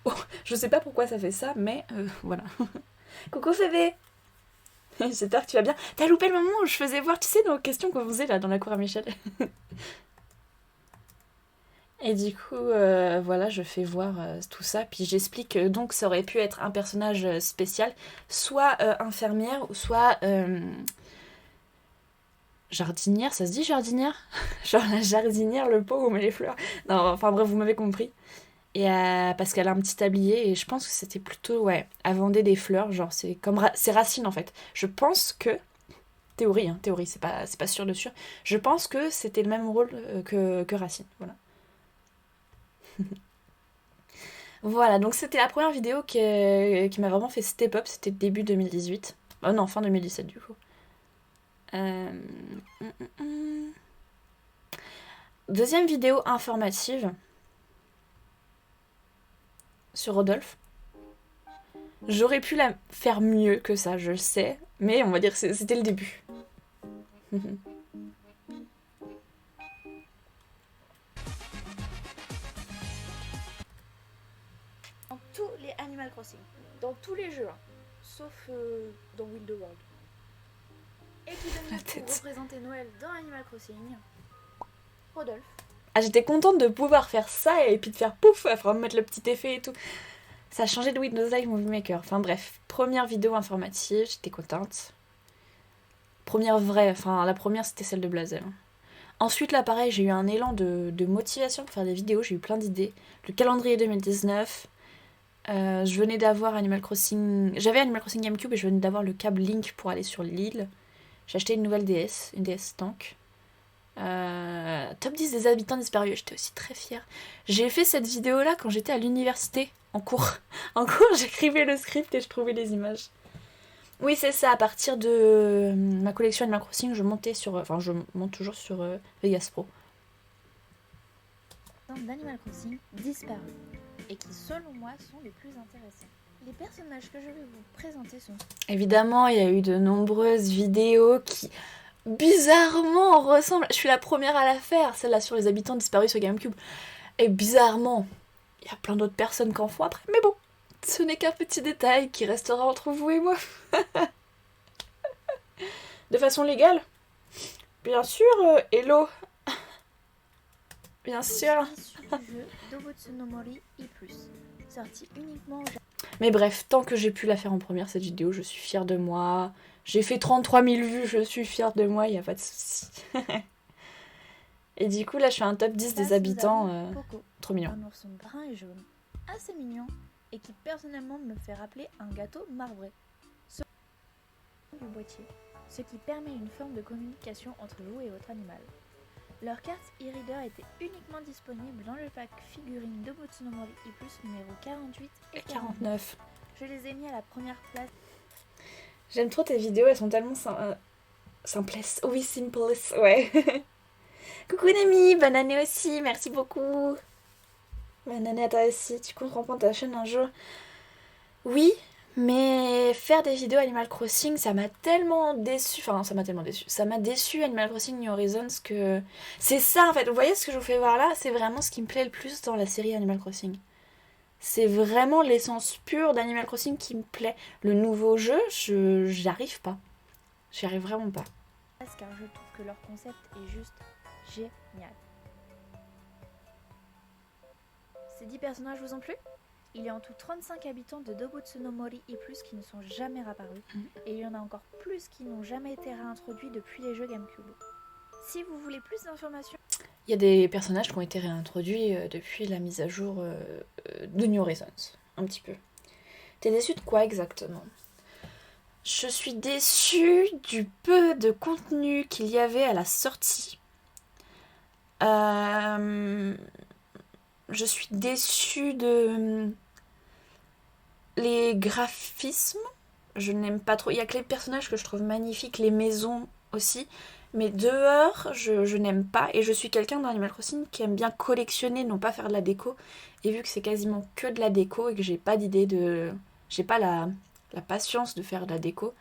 Bon, je sais pas pourquoi ça fait ça, mais voilà. Coucou Fébé! J'espère que tu vas bien. T'as loupé le moment où je faisais voir, tu sais, nos questions qu'on faisait là dans la cour à Michel. Et du coup, voilà, je fais voir tout ça. Puis j'explique que donc ça aurait pu être un personnage spécial, soit infirmière, ou soit jardinière. Ça se dit jardinière? Genre la jardinière, le pot où on met les fleurs. Non, enfin bref, vous m'avez compris. Et parce qu'elle a un petit tablier et je pense que c'était plutôt, ouais, elle vendait des fleurs, genre c'est comme c'est Racine en fait. Je pense que, théorie, c'est pas sûr de sûr, je pense que c'était le même rôle que Racine, voilà. Voilà, donc c'était la première vidéo qui m'a vraiment fait step up, c'était début 2018. Oh non, fin 2017 du coup. Deuxième vidéo informative sur Rodolphe. J'aurais pu la faire mieux que ça, je le sais, mais on va dire que c'était le début. dans tous les Animal Crossing, dans tous les jeux, hein, sauf dans Wild World. Et qui donne La pour tête. représenter Noël dans Animal Crossing, Rodolphe. Ah, j'étais contente de pouvoir faire ça et puis de faire pouf, il faudra me mettre le petit effet et tout. Ça a changé de Windows Live Movie Maker. Enfin bref, première vidéo informative, j'étais contente. Première vraie, enfin la première c'était celle de Blazel. Ensuite là pareil, j'ai eu un élan de motivation pour faire des vidéos, j'ai eu plein d'idées. Le calendrier 2019, je venais d'avoir Animal Crossing... J'avais Animal Crossing GameCube et je venais d'avoir le câble Link pour aller sur l'île. J'ai acheté une nouvelle DS, une DS tank. Top 10 des habitants disparus, j'étais aussi très fière. J'ai fait cette vidéo là quand j'étais à l'université, en cours. En cours, j'écrivais le script et je trouvais les images. Oui, c'est ça, à partir de ma collection Animal Crossing, je monte toujours sur Vegas Pro. D'Animal Crossing disparus et qui selon moi sont les plus intéressants. Les personnages que je vais vous présenter sont... Évidemment, il y a eu de nombreuses vidéos qui bizarrement ressemblent. Je suis la première à la faire, celle-là sur les habitants disparus sur GameCube. Et bizarrement, il y a plein d'autres personnes qui en font après, mais bon, ce n'est qu'un petit détail qui restera entre vous et moi. De façon légale. Bien sûr, hello. Bien sûr. Issu du jeu Dobutsu no Mori I+, sorti uniquement au Japon. Mais bref, tant que j'ai pu la faire en première cette vidéo, je suis fière de moi. J'ai fait 33 000 vues, je suis fière de moi, il n'y a pas de souci. Et du coup, là, je fais un top 10 des habitants. Poco, Trop mignon. un ourson brun et jaune, assez mignon, et qui personnellement me fait rappeler un gâteau marbré. Du boîtier, ce qui permet une forme de communication entre vous et votre animal. Leur carte e-reader était uniquement disponible dans le pack figurine de Botsunomori E+, numéro 48 et 49. 49. Je les ai mis à la première place. J'aime trop tes vidéos, elles sont tellement simplesses. Oui, simplest, ouais. Coucou Nami, bonne année aussi, merci beaucoup. Bonne année à toi aussi, tu comptes reprendre ta chaîne un jour? Oui, mais faire des vidéos Animal Crossing, ça m'a tellement déçu. Enfin, ça m'a tellement déçu. Ça m'a déçu Animal Crossing New Horizons que... C'est ça en fait, vous voyez ce que je vous fais voir là? C'est vraiment ce qui me plaît le plus dans la série Animal Crossing. C'est vraiment l'essence pure d'Animal Crossing qui me plaît. Le nouveau jeu, j'y arrive pas. J'y arrive vraiment pas. Car je trouve que leur concept est juste génial. Ces 10 personnages vous ont plu? Il y a en tout 35 habitants de Dobutsunomori et plus qui ne sont jamais réapparus. Et il y en a encore plus qui n'ont jamais été réintroduits depuis les jeux GameCube. Si vous voulez plus d'informations... Il y a des personnages qui ont été réintroduits depuis la mise à jour de New Horizons. Un petit peu. T'es déçue de quoi exactement? Je suis déçue du peu de contenu qu'il y avait à la sortie. Je suis déçue de les graphismes. Je n'aime pas trop. Il y a que les personnages que je trouve magnifiques, les maisons aussi. Mais dehors, je n'aime pas. Et je suis quelqu'un dans Animal Crossing qui aime bien collectionner, non pas faire de la déco. Et vu que c'est quasiment que de la déco et que j'ai pas d'idée de... J'ai pas la patience de faire de la déco.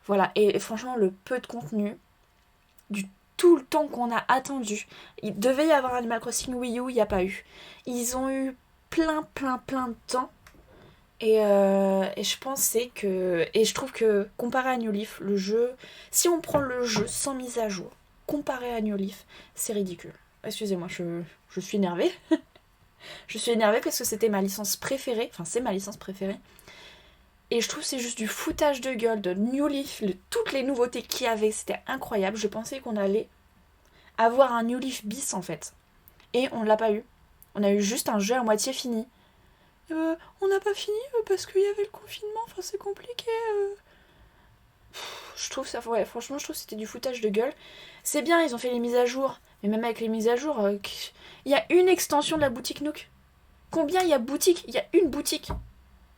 Voilà. Et franchement, le peu de contenu, tout le temps qu'on a attendu. Il devait y avoir Animal Crossing Wii U, il n'y a pas eu. Ils ont eu plein de temps. Et je pensais que... Et je trouve que, comparé à New Leaf, le jeu... Si on prend le jeu sans mise à jour, comparé à New Leaf, c'est ridicule. Excusez-moi, je suis énervée. Je suis énervée parce que c'était ma licence préférée. Enfin, c'est ma licence préférée. Et je trouve que c'est juste du foutage de gueule de New Leaf, toutes les nouveautés qu'il y avait, c'était incroyable. Je pensais qu'on allait avoir un New Leaf bis en fait. Et on l'a pas eu. On a eu juste un jeu à moitié fini. On n'a pas fini parce qu'il y avait le confinement, enfin c'est compliqué. Je trouve ça, ouais, franchement je trouve que c'était du foutage de gueule. C'est bien, ils ont fait les mises à jour. Mais même avec les mises à jour, il y a une extension de la boutique Nook. Combien il y a boutique? Il y a une boutique.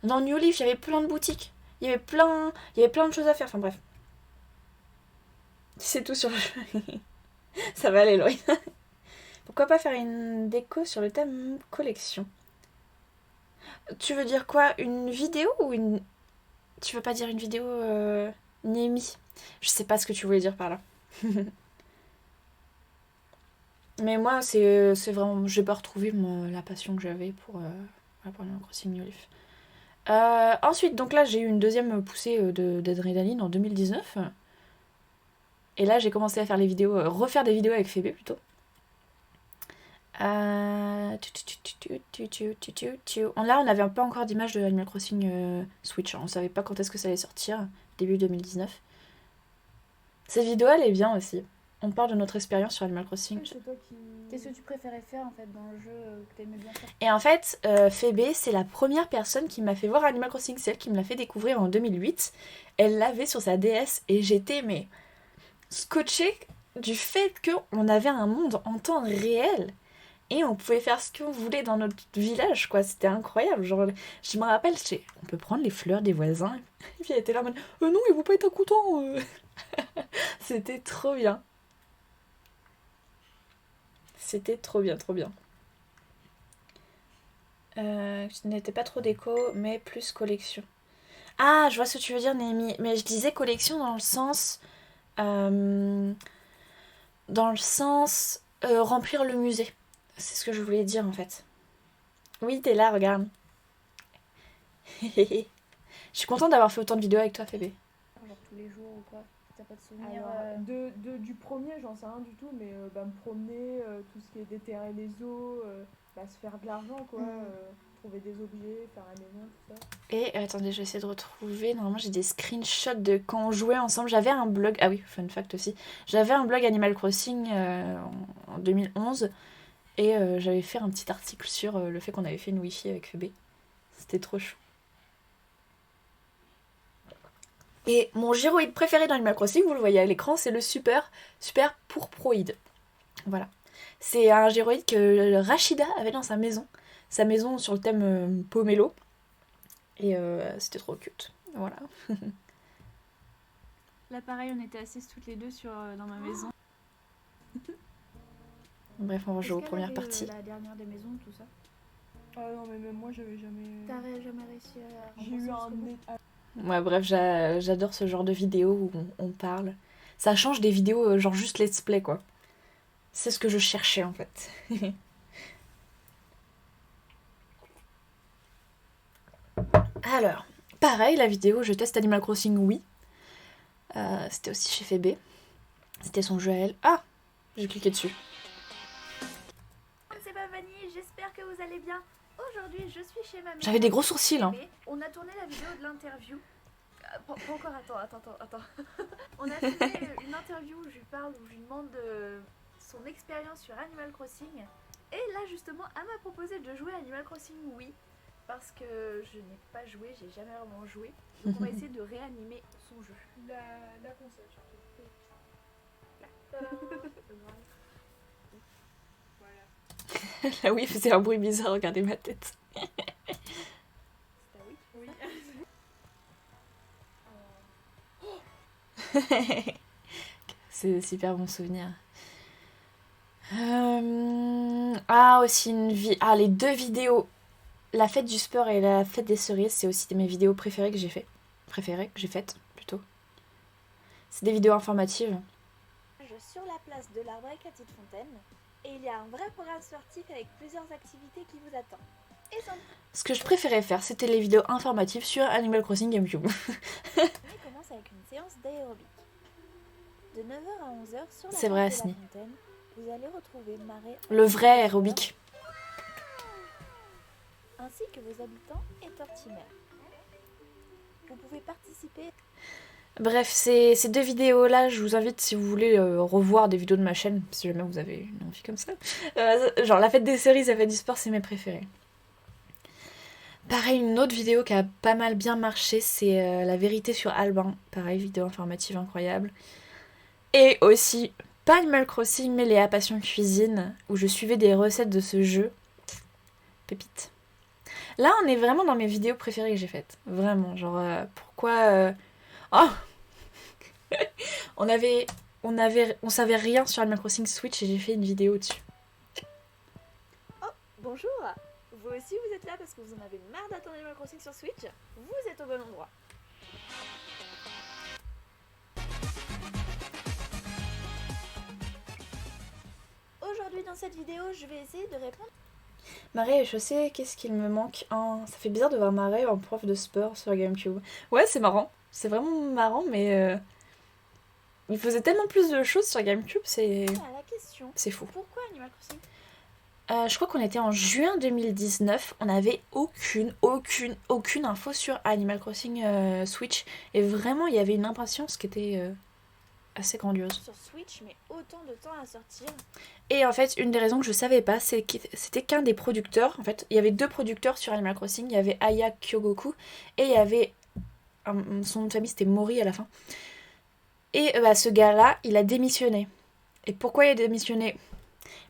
Dans New Leaf, il y avait plein de boutiques. Il y avait plein de choses à faire. Enfin bref. C'est tout sur le jeu. Ça va aller loin. Pourquoi pas faire une déco sur le thème collection? Tu veux dire quoi? Une vidéo ou une... Tu veux pas dire une vidéo Némi? Je sais pas ce que tu voulais dire par là. Mais moi, c'est vraiment... J'ai pas retrouvé la passion que j'avais pour Animal Crossing New Leaf. Ensuite, donc là, j'ai eu une deuxième poussée d'adrénaline en 2019. Et là, j'ai commencé à faire les vidéos, refaire des vidéos avec Phébé plutôt. Là, on n'avait pas encore d'image de Animal Crossing Switch. On savait pas quand est-ce que ça allait sortir, début 2019. Cette vidéo, elle est bien aussi. On parle de notre expérience sur Animal Crossing. C'est toi qui... Qu'est-ce que tu préférais faire en fait dans le jeu que t'aimais bien faire? Et en fait, Phébé, c'est la première personne qui m'a fait voir Animal Crossing, celle qui me l'a fait découvrir en 2008. Elle l'avait sur sa DS et j'étais mais scotchée du fait qu'on avait un monde en temps réel et on pouvait faire ce qu'on voulait dans notre village, quoi. C'était incroyable. Genre, je me rappelle, on peut prendre les fleurs des voisins. Et puis elle était là en mode non, ils vont pas être contents. C'était trop bien. C'était trop bien, trop bien. Je n'étais pas trop déco, mais plus collection. Ah, je vois ce que tu veux dire, Némi. Mais je disais collection dans le sens... remplir le musée. C'est ce que je voulais dire, en fait. Oui, t'es là, regarde. Je suis contente d'avoir fait autant de vidéos avec toi, Phébé. Genre tous les jours ou quoi? T'as pas de souvenir? Alors, du premier, j'en sais rien du tout, mais me promener, tout ce qui est déterrer les eaux, se faire de l'argent, quoi, trouver des objets, faire la maison, tout ça. Et attendez, je vais essayer de retrouver. Normalement, j'ai des screenshots de quand on jouait ensemble. J'avais un blog. Ah oui, fun fact aussi. J'avais un blog Animal Crossing en 2011. Et j'avais fait un petit article sur le fait qu'on avait fait une Wi-Fi avec Phébé. C'était trop chou. Et mon gyroïde préféré dans Animal Crossing, vous le voyez à l'écran, c'est le super pourproïde. Voilà. C'est un géroïde que Rachida avait dans sa maison. Sa maison sur le thème pomelo. Et c'était trop cute. Voilà. Là, pareil, on était assises toutes les deux dans ma maison. Bref, on va jouer aux premières parties. La dernière des maisons, tout ça. Ah non, mais même moi, j'avais jamais. T'as jamais réussi à. J'ai eu un. Ouais, bref, j'adore ce genre de vidéos où on parle. Ça change des vidéos genre juste let's play, quoi. C'est ce que je cherchais, en fait. Alors, pareil, la vidéo, je teste Animal Crossing, oui. C'était aussi chez Fébé. C'était son jeu à elle. Ah, j'ai cliqué dessus. C'est pas Vanille, j'espère que vous allez bien. Aujourd'hui, je suis chez ma mère. J'avais des gros sourcils, hein. On a tourné la vidéo de l'interview. Pas encore, attends. On a fait une interview où je lui parle, où je lui demande son expérience sur Animal Crossing. Et là, justement, elle m'a proposé de jouer à Animal Crossing, oui. Parce que je n'ai pas joué, j'ai jamais vraiment joué. Donc on va essayer de réanimer son jeu. La console, surtout. Voilà. Là, oui, faisait un bruit bizarre, regardez ma tête. C'est à oui. C'est super bon souvenir. Ah, aussi les 2 vidéos. La fête du sport et la fête des cerises, c'est aussi mes vidéos préférées que j'ai faites. Plutôt. C'est des vidéos informatives. Sur la place de l'Arbre à Fontaine, et il y a un vrai programme sportif avec plusieurs activités qui vous attendent. Et ça Ce que je préférais faire, c'était les vidéos informatives sur Animal Crossing GameCube. commence avec une séance d'aérobic. De 9h à 11h sur la C'est vrai, place de Asni. la Fontaine, vous allez retrouver Marais Le vrai aérobic. ainsi que vos habitants et Tortimer. Vous pouvez participer. Bref, ces 2 vidéos-là, je vous invite, si vous voulez revoir des vidéos de ma chaîne, si jamais vous avez une envie comme ça. Genre, la fête des séries, la fête du sport, c'est mes préférés. Pareil, une autre vidéo qui a pas mal bien marché, c'est la vérité sur Albin. Pareil, vidéo informative incroyable. Et aussi, pas Animal Crossing, mais Léa Passion Cuisine, où je suivais des recettes de ce jeu. Pépite. Là, on est vraiment dans mes vidéos préférées que j'ai faites. Vraiment, genre, pourquoi... Oh on savait rien sur Animal Crossing Switch et j'ai fait une vidéo dessus. Bonjour. Vous aussi vous êtes là parce que vous en avez marre d'attendre Animal Crossing sur Switch. Vous êtes au bon endroit. Aujourd'hui dans cette vidéo, je vais essayer de répondre. Marie, je sais qu'est-ce qu'il me manque. Ça fait bizarre de voir Marie en prof de sport sur GameCube. Ouais, c'est marrant. C'est vraiment marrant, mais il faisait tellement plus de choses sur GameCube, c'est À la question. fou. Pourquoi Animal Crossing? Je crois qu'on était en juin 2019. On n'avait aucune info sur Animal Crossing Switch. Et vraiment, il y avait une impatience qui était assez grandiose. Sur Switch, mais autant de temps à sortir. Et en fait, une des raisons que je savais pas, c'était qu'un des producteurs. En fait, il y avait 2 producteurs sur Animal Crossing. Il y avait Aya Kyogoku et il y avait son nom de famille, c'était Mori à la fin. Et ce gars-là, il a démissionné. Et pourquoi il a démissionné?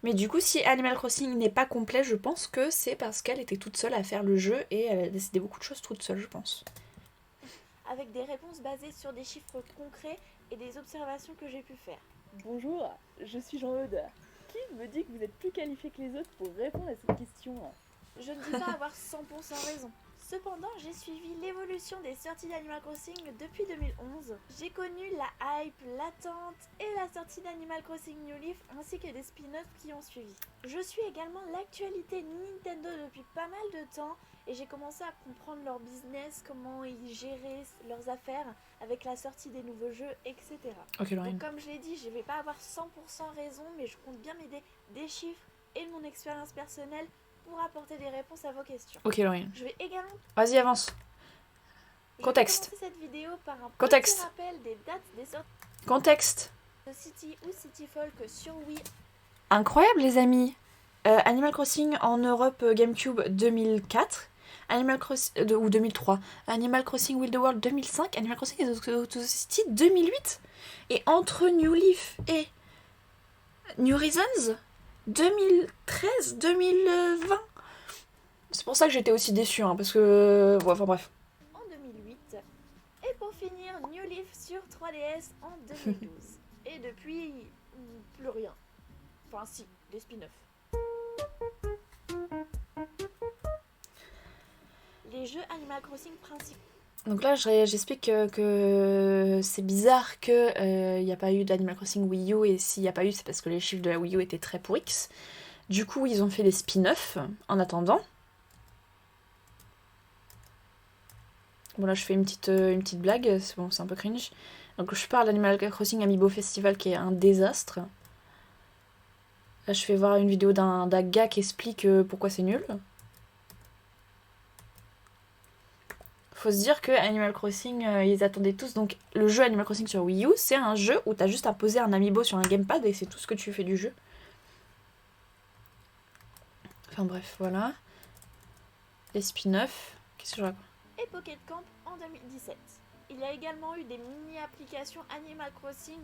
Mais du coup, si Animal Crossing n'est pas complet, je pense que c'est parce qu'elle était toute seule à faire le jeu et elle a décidé beaucoup de choses toute seule, je pense. Avec des réponses basées sur des chiffres concrets et des observations que j'ai pu faire. Bonjour, je suis Jean-Eudes. Qui me dit que vous êtes plus qualifié que les autres pour répondre à cette question? Je ne dis pas avoir 100% raison. Cependant, j'ai suivi l'évolution des sorties d'Animal Crossing depuis 2011. J'ai connu la hype, l'attente et la sortie d'Animal Crossing New Leaf ainsi que des spin-offs qui ont suivi. Je suis également l'actualité Nintendo depuis pas mal de temps et j'ai commencé à comprendre leur business, comment ils géraient leurs affaires avec la sortie des nouveaux jeux, etc. Ok, Lorraine. Donc comme je l'ai dit, je ne vais pas avoir 100% raison, mais je compte bien m'aider des chiffres et de mon expérience personnelle pour apporter des réponses à vos questions. Ok, Lorraine. Je vais également Vas-y, avance. Contexte. Je vais commencer cette vidéo par un Contexte. petit rappel des dates des sorties Contexte. de City ou City Folk sur Wii. Incroyable, les amis. Animal Crossing en Europe GameCube 2004. Animal Crossing ou 2003. Animal Crossing Wild World 2005. Animal Crossing City 2008. Et entre New Leaf et New Horizons 2013-2020. C'est pour ça que j'étais aussi déçue, hein, parce que... Ouais, enfin bref. En 2008. Et pour finir, New Leaf sur 3DS en 2012. Et depuis, plus rien. Enfin si, des spin-offs. Les jeux Animal Crossing principaux. Donc là, j'explique que c'est bizarre qu'il n'y a pas eu d'Animal Crossing Wii U, et s'il n'y a pas eu, c'est parce que les chiffres de la Wii U étaient très pourrix. Du coup, ils ont fait les spin-offs en attendant. Bon, là, je fais une petite blague, c'est bon, c'est un peu cringe. Donc, je parle d'Animal Crossing Amiibo Festival qui est un désastre. Là, je fais voir une vidéo d'un gars qui explique pourquoi c'est nul. Faut se dire que Animal Crossing, ils attendaient tous. Donc, le jeu Animal Crossing sur Wii U, c'est un jeu où t'as juste à poser un amiibo sur un gamepad et c'est tout ce que tu fais du jeu. Enfin, bref, voilà. Les spin-offs. Qu'est-ce que je raconte ? Et Pocket Camp en 2017. Il y a également eu des mini-applications Animal Crossing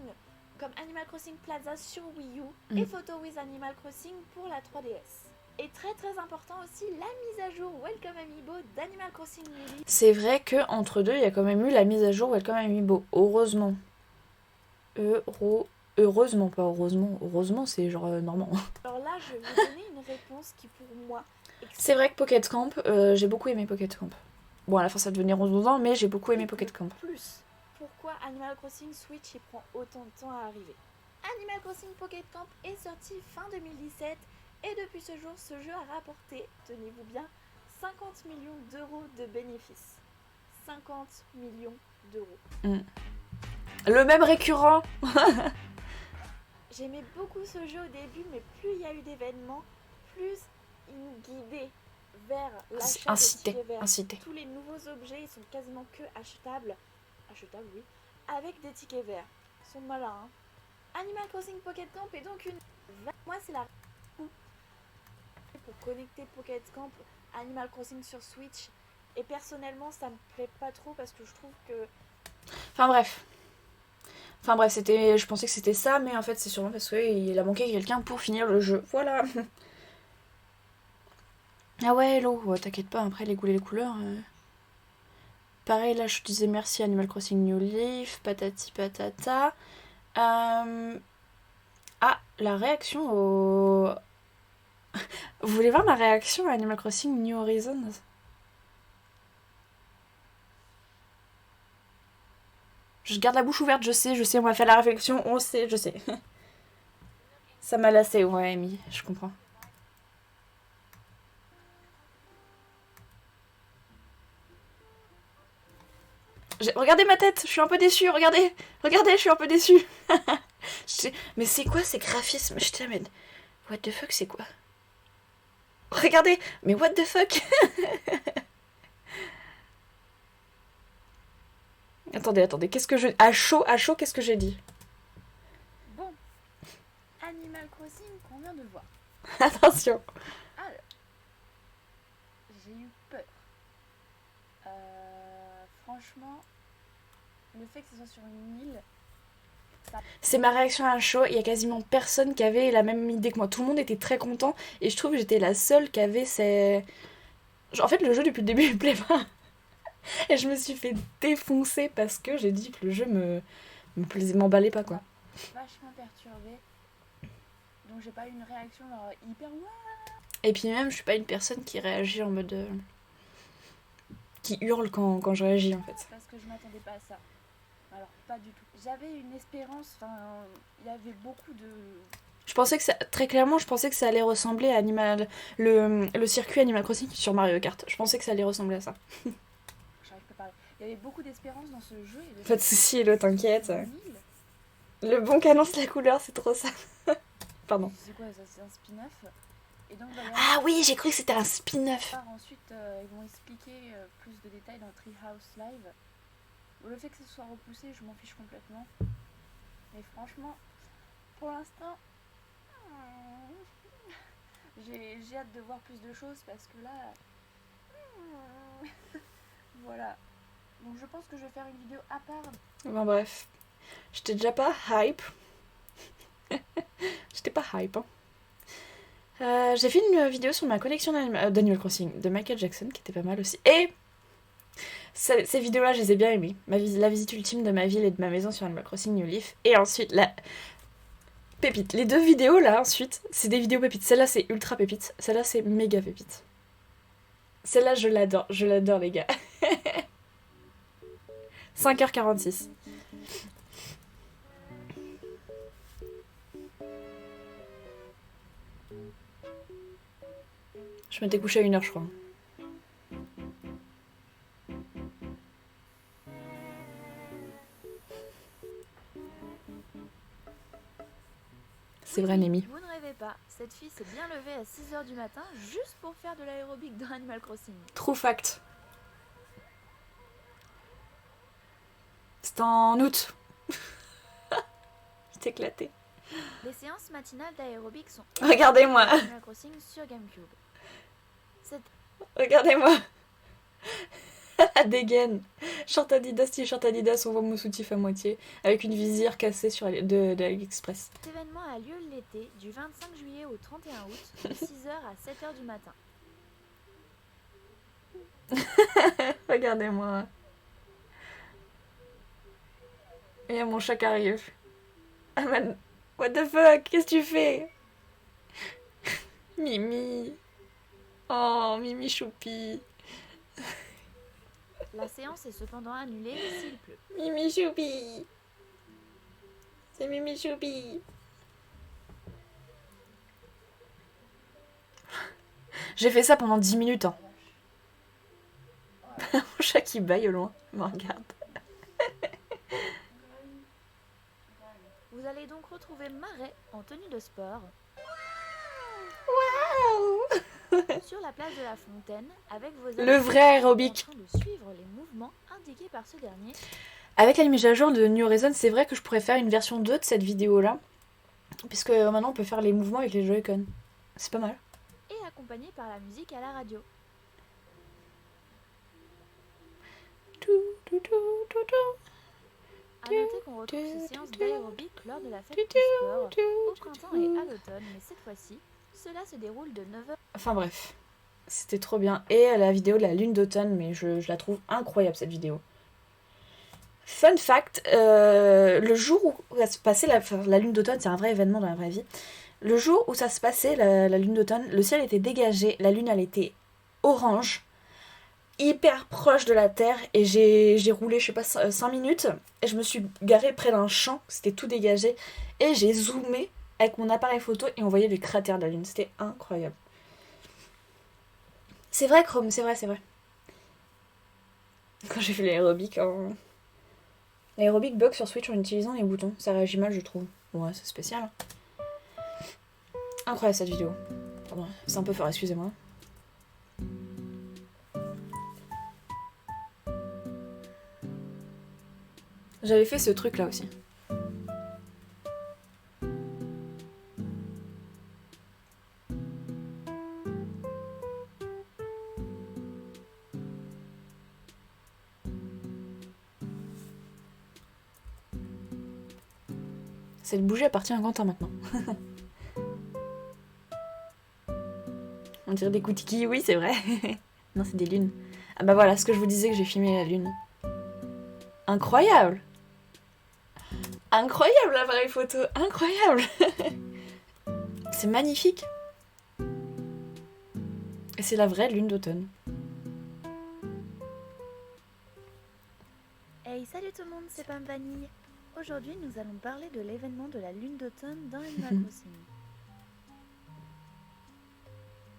comme Animal Crossing Plaza sur Wii U et Photo with Animal Crossing pour la 3DS. Et très important aussi, la mise à jour Welcome Amiibo d'Animal Crossing New Leaf. C'est vrai que entre deux, il y a quand même eu la mise à jour Welcome Amiibo. Heureusement. Heureusement, pas heureusement. Heureusement, c'est genre normand. Alors là, je vais vous donner une réponse qui pour moi... C'est vrai que Pocket Camp, j'ai beaucoup aimé Pocket Camp. Bon, à la fin, ça devenait redondant, mais j'ai beaucoup aimé Pocket Camp. Plus, pourquoi Animal Crossing Switch il prend autant de temps à arriver? Animal Crossing Pocket Camp est sorti fin 2017 et depuis ce jour, ce jeu a rapporté, tenez-vous bien, 50 millions d'euros de bénéfices. 50 millions d'euros. Le même récurrent. J'aimais beaucoup ce jeu au début, mais plus il y a eu d'événements, plus il nous guidait vers l'achat des tickets verts. Incité. Tous les nouveaux objets, ils sont quasiment que achetables, oui, avec des tickets verts. Ils sont malins, hein. Animal Crossing Pocket Camp est donc une... Moi, c'est la... Pour connecter Pocket Camp, Animal Crossing sur Switch. Et personnellement, ça me plaît pas trop parce que je trouve que... Enfin bref, je pensais que c'était ça, mais en fait c'est sûrement parce qu'il a manqué quelqu'un pour finir le jeu. Voilà. Ah ouais, hello, ouais, t'inquiète pas, après les goûts et les couleurs. Pareil, là je disais merci Animal Crossing New Leaf, patati patata. Ah, la réaction au... Vous voulez voir ma réaction à Animal Crossing New Horizons ? Je garde la bouche ouverte, je sais, on va faire la réflexion, on sait, je sais. Ça m'a lassé, ouais, Amy, je comprends. Regardez ma tête, je suis un peu déçue, regardez, je suis un peu déçue. Mais c'est quoi ces graphismes? Je t'amène. What the fuck, c'est quoi? Regardez, mais what the fuck? Attendez, qu'est-ce que je... À chaud, qu'est-ce que j'ai dit? Bon, Animal Crossing qu'on vient de voir. Attention. Alors, j'ai eu peur. Franchement, le fait que ce soit sur une île... C'est ma réaction à chaud, il y a quasiment personne qui avait la même idée que moi. Tout le monde était très content et je trouve que j'étais la seule qui avait ces... En fait, le jeu depuis le début il me plaît pas. Et je me suis fait défoncer parce que j'ai dit que le jeu m'emballait pas, quoi. Vachement perturbée. Donc j'ai pas eu une réaction hyper... Et puis même, je suis pas une personne qui réagit en mode... qui hurle quand je réagis, en fait. Parce que je m'attendais pas à ça. Alors, pas du tout. J'avais une espérance, il y avait beaucoup de... Je pensais que ça... Très clairement, je pensais que ça allait ressembler à le circuit Animal Crossing sur Mario Kart. Je pensais que ça allait ressembler à ça. J'arrive pas à parler. Il y avait beaucoup d'espérance dans ce jeu. Et Pas de soucis, Hello, t'inquiète. Le bon qu'annonce la couleur, c'est trop ça. Pardon. C'est quoi ça? C'est un spin-off. Et donc, ah oui, j'ai cru que c'était un spin-off. Ensuite, ils vont expliquer plus de détails dans Treehouse Live. Le fait que ce soit repoussé, je m'en fiche complètement. Mais franchement, pour l'instant, j'ai hâte de voir plus de choses parce que là... voilà. Donc je pense que je vais faire une vidéo à part. Bon bref. J'étais déjà pas hype. J'étais j'étais pas hype. Hein. J'ai fait une vidéo sur ma collection d'Animal Crossing de Michael Jackson qui était pas mal aussi. Et ces vidéos-là, je les ai bien aimées. La visite ultime de ma ville et de ma maison sur Animal Crossing New Leaf. Et ensuite, la pépite. Les 2 vidéos là, ensuite, c'est des vidéos pépites. Celle-là, c'est ultra pépite. Celle-là, c'est méga pépite. Celle-là, je l'adore, les gars. 5h46. Je m'étais couchée à 1h, je crois. C'est vrai, Némi. Vous ne rêvez pas, cette fille s'est bien levée à 6h du matin juste pour faire de l'aérobic dans Animal Crossing. True fact. C'était en août. J'étais éclatée. Les séances matinales d'aérobic sont Regardez-moi. Animal Crossing sur GameCube. Regardez-moi. Dégaine. Short Adidas, t-shirt Adidas, on voit mon soutif à moitié. Avec une visière cassée de AliExpress. Cet événement a lieu l'été, du 25 juillet au 31 août, de 6h à 7h du matin. Regardez-moi. Et mon chat qui arrive. Ah man, what the fuck, qu'est-ce que tu fais? Mimi. Oh, Mimi Choupi. La séance est cependant annulée s'il pleut. Mimi Choupi. C'est Mimi Choupi. J'ai fait ça pendant 10 minutes. Hein. Mon chat qui baille au loin. Me regarde. Vous allez donc retrouver Marais en tenue de sport Waouh. sur la place de la Fontaine avec vos Le vrai aérobic. en train de suivre les mouvements indiqués par ce dernier. Avec la mise à jour de New Horizons, c'est vrai que je pourrais faire une version 2 de cette vidéo-là. Puisque maintenant on peut faire les mouvements avec les Joy-Con. C'est pas mal. Et accompagné par la musique à la radio. A noter qu'on retrouve ces séances d'aérobic lors de la fête du sport au printemps et à l'automne, mais cette fois-ci, cela se déroule de 9h. Enfin bref, c'était trop bien. Et la vidéo de la lune d'automne, mais je la trouve incroyable cette vidéo. Fun fact, le jour où ça se passait la lune d'automne, c'est un vrai événement dans la vraie vie. Le jour où ça se passait, la lune d'automne, le ciel était dégagé, la lune elle était orange, hyper proche de la terre, et j'ai roulé, je sais pas, 5 minutes, et je me suis garée près d'un champ, c'était tout dégagé, et j'ai zoomé avec mon appareil photo, et on voyait les cratères de la lune, c'était incroyable. C'est vrai, Chrome, c'est vrai. Quand j'ai fait l'aérobic, l'aérobic bug sur Switch en utilisant les boutons, ça réagit mal, je trouve. Ouais, c'est spécial. Hein. Incroyable cette vidéo. Pardon, c'est un peu fort, excusez-moi. J'avais fait ce truc là aussi. Cette bougie appartient à Quentin maintenant. On dirait des koutikis, oui c'est vrai. Non c'est des lunes. Ah bah voilà, ce que je vous disais que j'ai filmé la lune. Incroyable. Incroyable l'appareil photo, incroyable. C'est magnifique. Et c'est la vraie lune d'automne. Hey, salut tout le monde, c'est Pam Vanille. Aujourd'hui, nous allons parler de l'événement de la lune d'automne dans Animal Crossing.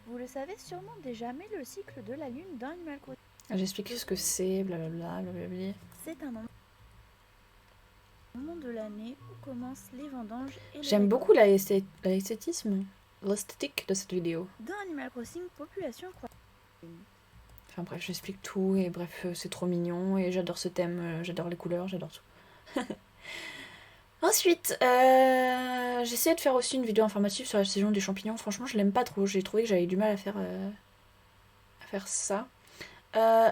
Vous le savez sûrement déjà, mais le cycle de la lune dans Animal Crossing. J'explique ce que c'est, blablabla, blablabla. C'est un moment de l'année où commencent les vendanges et les J'aime récoltes. beaucoup l'esthétisme, l'esthétique de cette vidéo. Dans Animal Crossing, population croissante. Enfin bref, j'explique tout et bref, c'est trop mignon et j'adore ce thème, j'adore les couleurs, j'adore tout. Ensuite, j'ai essayé de faire aussi une vidéo informative sur la saison des champignons. Franchement, je l'aime pas trop. J'ai trouvé que j'avais du mal à faire ça.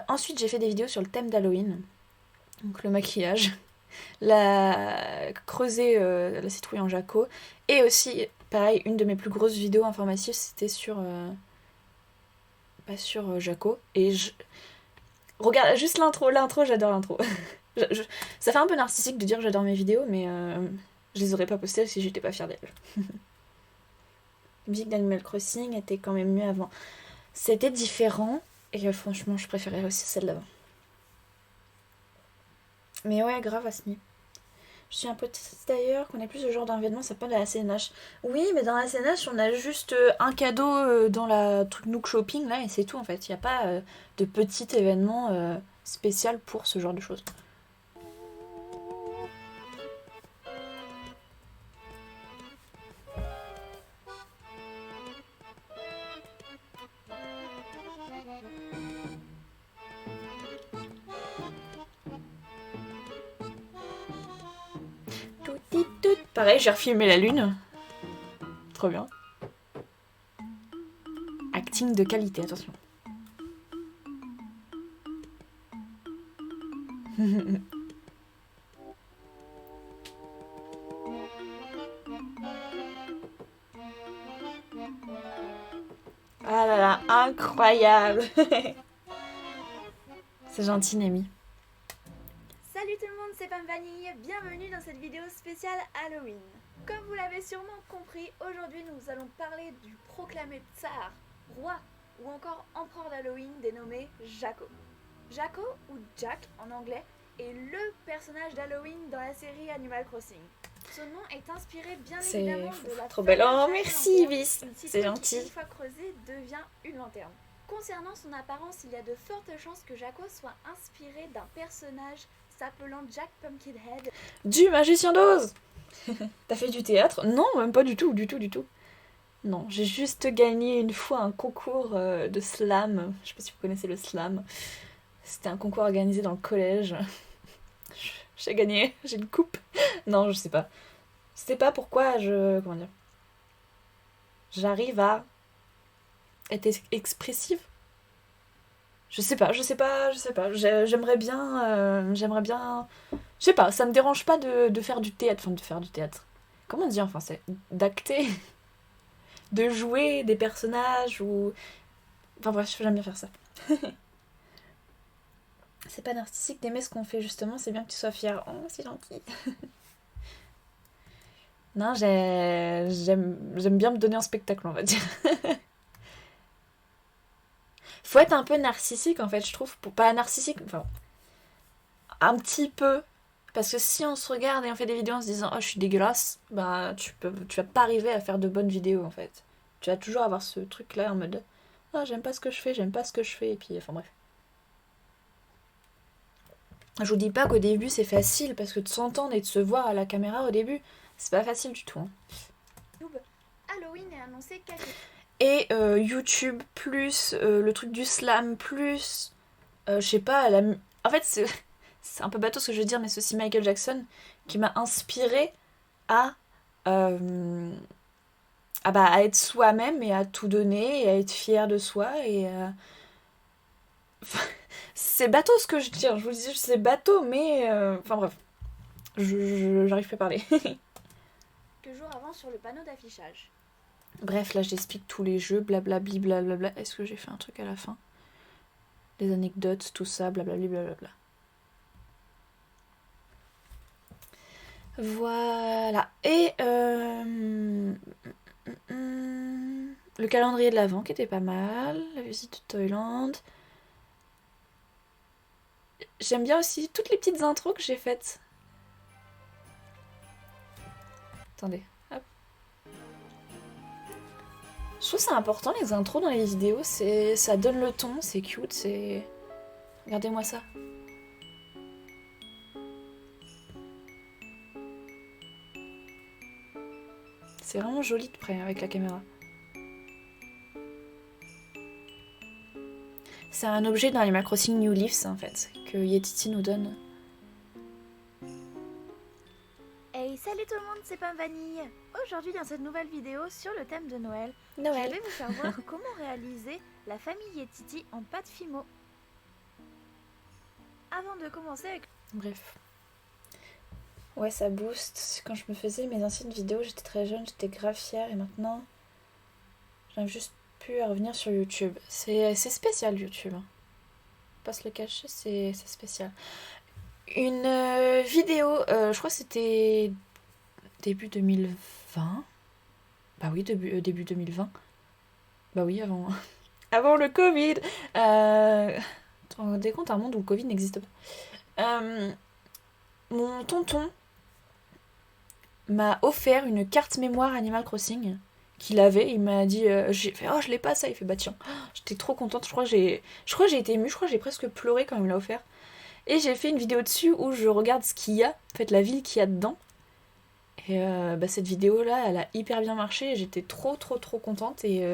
Ensuite, j'ai fait des vidéos sur le thème d'Halloween. Donc le maquillage, creuser la citrouille en Jaco. Et aussi Pareil, une de mes plus grosses vidéos informatives, c'était sur... Jaco. Et regarde, juste l'intro, j'adore l'intro. Ça fait un peu narcissique de dire que j'adore mes vidéos, mais je les aurais pas postées si j'étais pas fière d'elles. La musique d'Animal Crossing était quand même mieux avant. C'était différent, et franchement, je préférais aussi celle d'avant. Mais ouais, grave, Asmi. Je suis un peu triste d'ailleurs qu'on ait plus ce genre d'événement, ça s'appelle la CNH. Oui, mais dans la CNH, on a juste un cadeau dans la truc Nook Shopping, là, et c'est tout en fait. Il n'y a pas de petit événement spécial pour ce genre de choses. Pareil, j'ai refilmé la lune. Trop bien. Acting de qualité, attention. Ah là là, incroyable. C'est gentil, Nemi. Salut tout le monde, c'est Pam Vanille, bienvenue dans cette vidéo spéciale Halloween. Comme vous l'avez sûrement compris, aujourd'hui nous allons parler du proclamé tsar, roi ou encore empereur d'Halloween dénommé Jaco. Jaco, ou Jack en anglais, est le personnage d'Halloween dans la série Animal Crossing. Son nom est inspiré bien évidemment de la trop belle. Oh fameuse merci lanterne, Ibis, une citrouille c'est qui, gentil. une fois creusée, devient une lanterne. Concernant son apparence, il y a de fortes chances que Jaco soit inspiré d'un personnage s'appelant Jack Pumpkinhead. Du magicien d'Oz. T'as fait du théâtre? Non, même pas du tout, du tout, du tout. Non, j'ai juste gagné une fois un concours de slam. Je sais pas si vous connaissez le slam. C'était un concours organisé dans le collège. J'ai gagné, j'ai une coupe. Non, je sais pas. Je sais pas pourquoi comment dire. J'arrive à être expressive. Je sais pas. J'aimerais bien. Je sais pas, ça me dérange pas de faire du théâtre. Enfin, de faire du théâtre. Comment on dit en français? D'acter. De jouer des personnages ou. Enfin bref, j'aime bien faire ça. C'est pas narcissique d'aimer ce qu'on fait justement, c'est bien que tu sois fière. Oh, c'est gentil. Non, j'aime bien me donner un spectacle, on va dire. Faut être un peu narcissique en fait, je trouve. Pas narcissique, enfin. Un petit peu. Parce que si on se regarde et on fait des vidéos en se disant oh je suis dégueulasse, bah tu vas pas arriver à faire de bonnes vidéos en fait. Tu vas toujours avoir ce truc là en mode oh j'aime pas ce que je fais, et puis enfin bref. Je vous dis pas qu'au début c'est facile parce que de s'entendre et de se voir à la caméra au début, c'est pas facile du tout. Hein. Halloween est annoncé quelques... Et YouTube plus le truc du slam plus je sais pas en fait c'est un peu bateau ce que je veux dire mais c'est aussi Michael Jackson qui m'a inspiré à être soi-même et à tout donner et à être fier de soi et c'est bateau ce que je dis, je vous dis c'est bateau mais enfin bref j'arrive pas à parler. Quelques jours avant sur le panneau d'affichage. Bref, là j'explique tous les jeux, blablabli, blablabla. Est-ce que j'ai fait un truc à la fin? Les anecdotes, tout ça, blablabli, blablabla. Voilà. Et le calendrier de l'Avent qui était pas mal. La visite de Toyland. J'aime bien aussi toutes les petites intros que j'ai faites. Attendez. Hop. Je trouve que c'est important les intros dans les vidéos, ça donne le ton, c'est cute, c'est... Regardez-moi ça. C'est vraiment joli de près avec la caméra. C'est un objet dans Animal Crossing New Leafs en fait, que Yetiti nous donne. Hey, salut tout le monde, c'est Pam Vanille. Aujourd'hui dans cette nouvelle vidéo sur le thème de Noël, je vais vous faire voir comment réaliser la famille Yetiti en pâte Fimo. Avant de commencer avec... Bref. Ouais, ça booste. Quand je me faisais mes anciennes vidéos, j'étais très jeune, j'étais grave fière. Et maintenant, j'arrive juste plus à revenir sur YouTube. C'est spécial, YouTube. Hein. Pas se le cacher, c'est spécial. Une vidéo, je crois que c'était début 2020. Bah oui, début 2020. Bah oui, avant, avant le Covid. Tu te rends compte, un monde où le Covid n'existe pas. Mon tonton m'a offert une carte mémoire Animal Crossing qu'il avait. Il m'a dit, j'ai fait, oh je l'ai pas ça. Il fait, bah tiens. J'étais trop contente. Je crois que j'ai été émue. Je crois que j'ai presque pleuré quand il me l'a offert. Et j'ai fait une vidéo dessus où je regarde ce qu'il y a, en fait la ville qu'il y a dedans. Et cette vidéo là, elle a hyper bien marché. Et j'étais trop contente. Et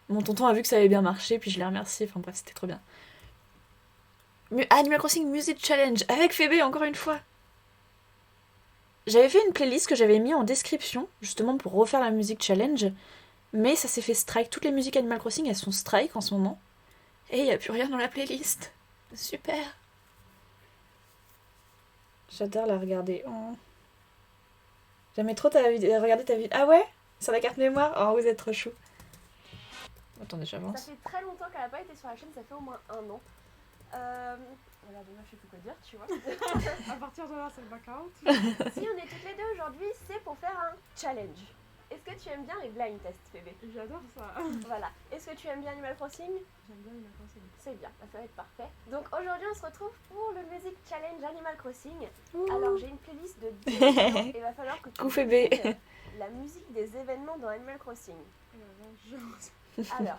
mon tonton a vu que ça avait bien marché, puis je l'ai remercié. Enfin bref, c'était trop bien. Animal Crossing Music Challenge avec Phébé, encore une fois. J'avais fait une playlist que j'avais mis en description, justement pour refaire la musique challenge. Mais ça s'est fait strike. Toutes les musiques Animal Crossing, elles sont strike en ce moment. Et il n'y a plus rien dans la playlist. Super. J'adore la regarder. Oh. J'aimais trop regarder ta vidéo. Ah ouais? Sur la carte mémoire? Oh, vous êtes trop chou. Attendez, j'avance. Ça fait très longtemps qu'elle n'a pas été sur la chaîne, ça fait au moins 1 an. Voilà, demain je sais plus quoi dire, tu vois. À partir de là, c'est le back-out. Si on est toutes les deux aujourd'hui, c'est pour faire un challenge. Est-ce que tu aimes bien les blind tests, Phébé? J'adore ça. Voilà. Est-ce que tu aimes bien Animal Crossing? J'aime bien Animal Crossing. C'est bien, ça va être parfait. Donc aujourd'hui, on se retrouve pour le Music Challenge Animal Crossing. Alors, j'ai une playlist de 10 vidéos et il va falloir que tu Coup Phébé. devines la musique des événements dans Animal Crossing. Alors,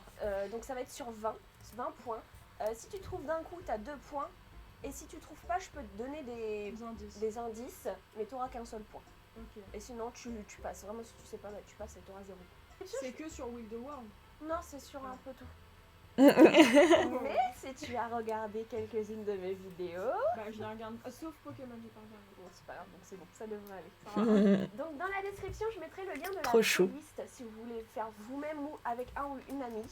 donc ça va être sur 20 points. Si tu trouves d'un coup, tu as 2 points. Et si tu trouves pas, je peux te donner des indices, mais tu n'auras qu'un seul point. Ok. Et sinon, tu passes. Vraiment, si tu sais pas, bah, tu passes et tu auras 0. C'est que sur Will the World. Non, c'est sur un peu tout. Mais si tu as regardé quelques-unes de mes vidéos, Bah, je les regarde. Sauf Pokémon, j'ai pas regardé. bon, c'est pas grave, donc c'est bon, ça devrait aller. Donc dans la description, je mettrai le lien de la Trop chou. playlist si vous voulez faire vous-même ou avec un ou une amie.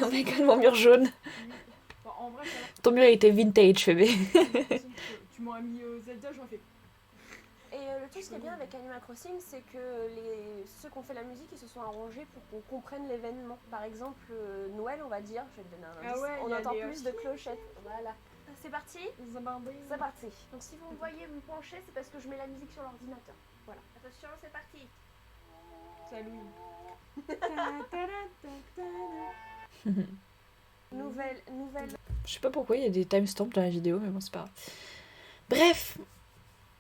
Oh my god, mon mur jaune. Bon, en vrai, ça va. Ton mur il était vintage, Phébé. Tu m'aurais mis Zelda, j'aurais fait. Et le truc qui est bien avec Animal Crossing, c'est que ceux qui ont fait la musique, ils se sont arrangés pour qu'on comprenne l'événement. Par exemple, Noël, on va dire, je vais te donner un indice, ouais, on il y a entend des, plus de clochettes. Voilà. C'est parti? Zabardé. C'est parti. Donc si vous me voyez me pencher, c'est parce que je mets la musique sur l'ordinateur. Voilà. Attention, c'est parti. Salut. Nouvelle. Je sais pas pourquoi il y a des timestamps dans la vidéo, mais bon, c'est pas grave. Bref,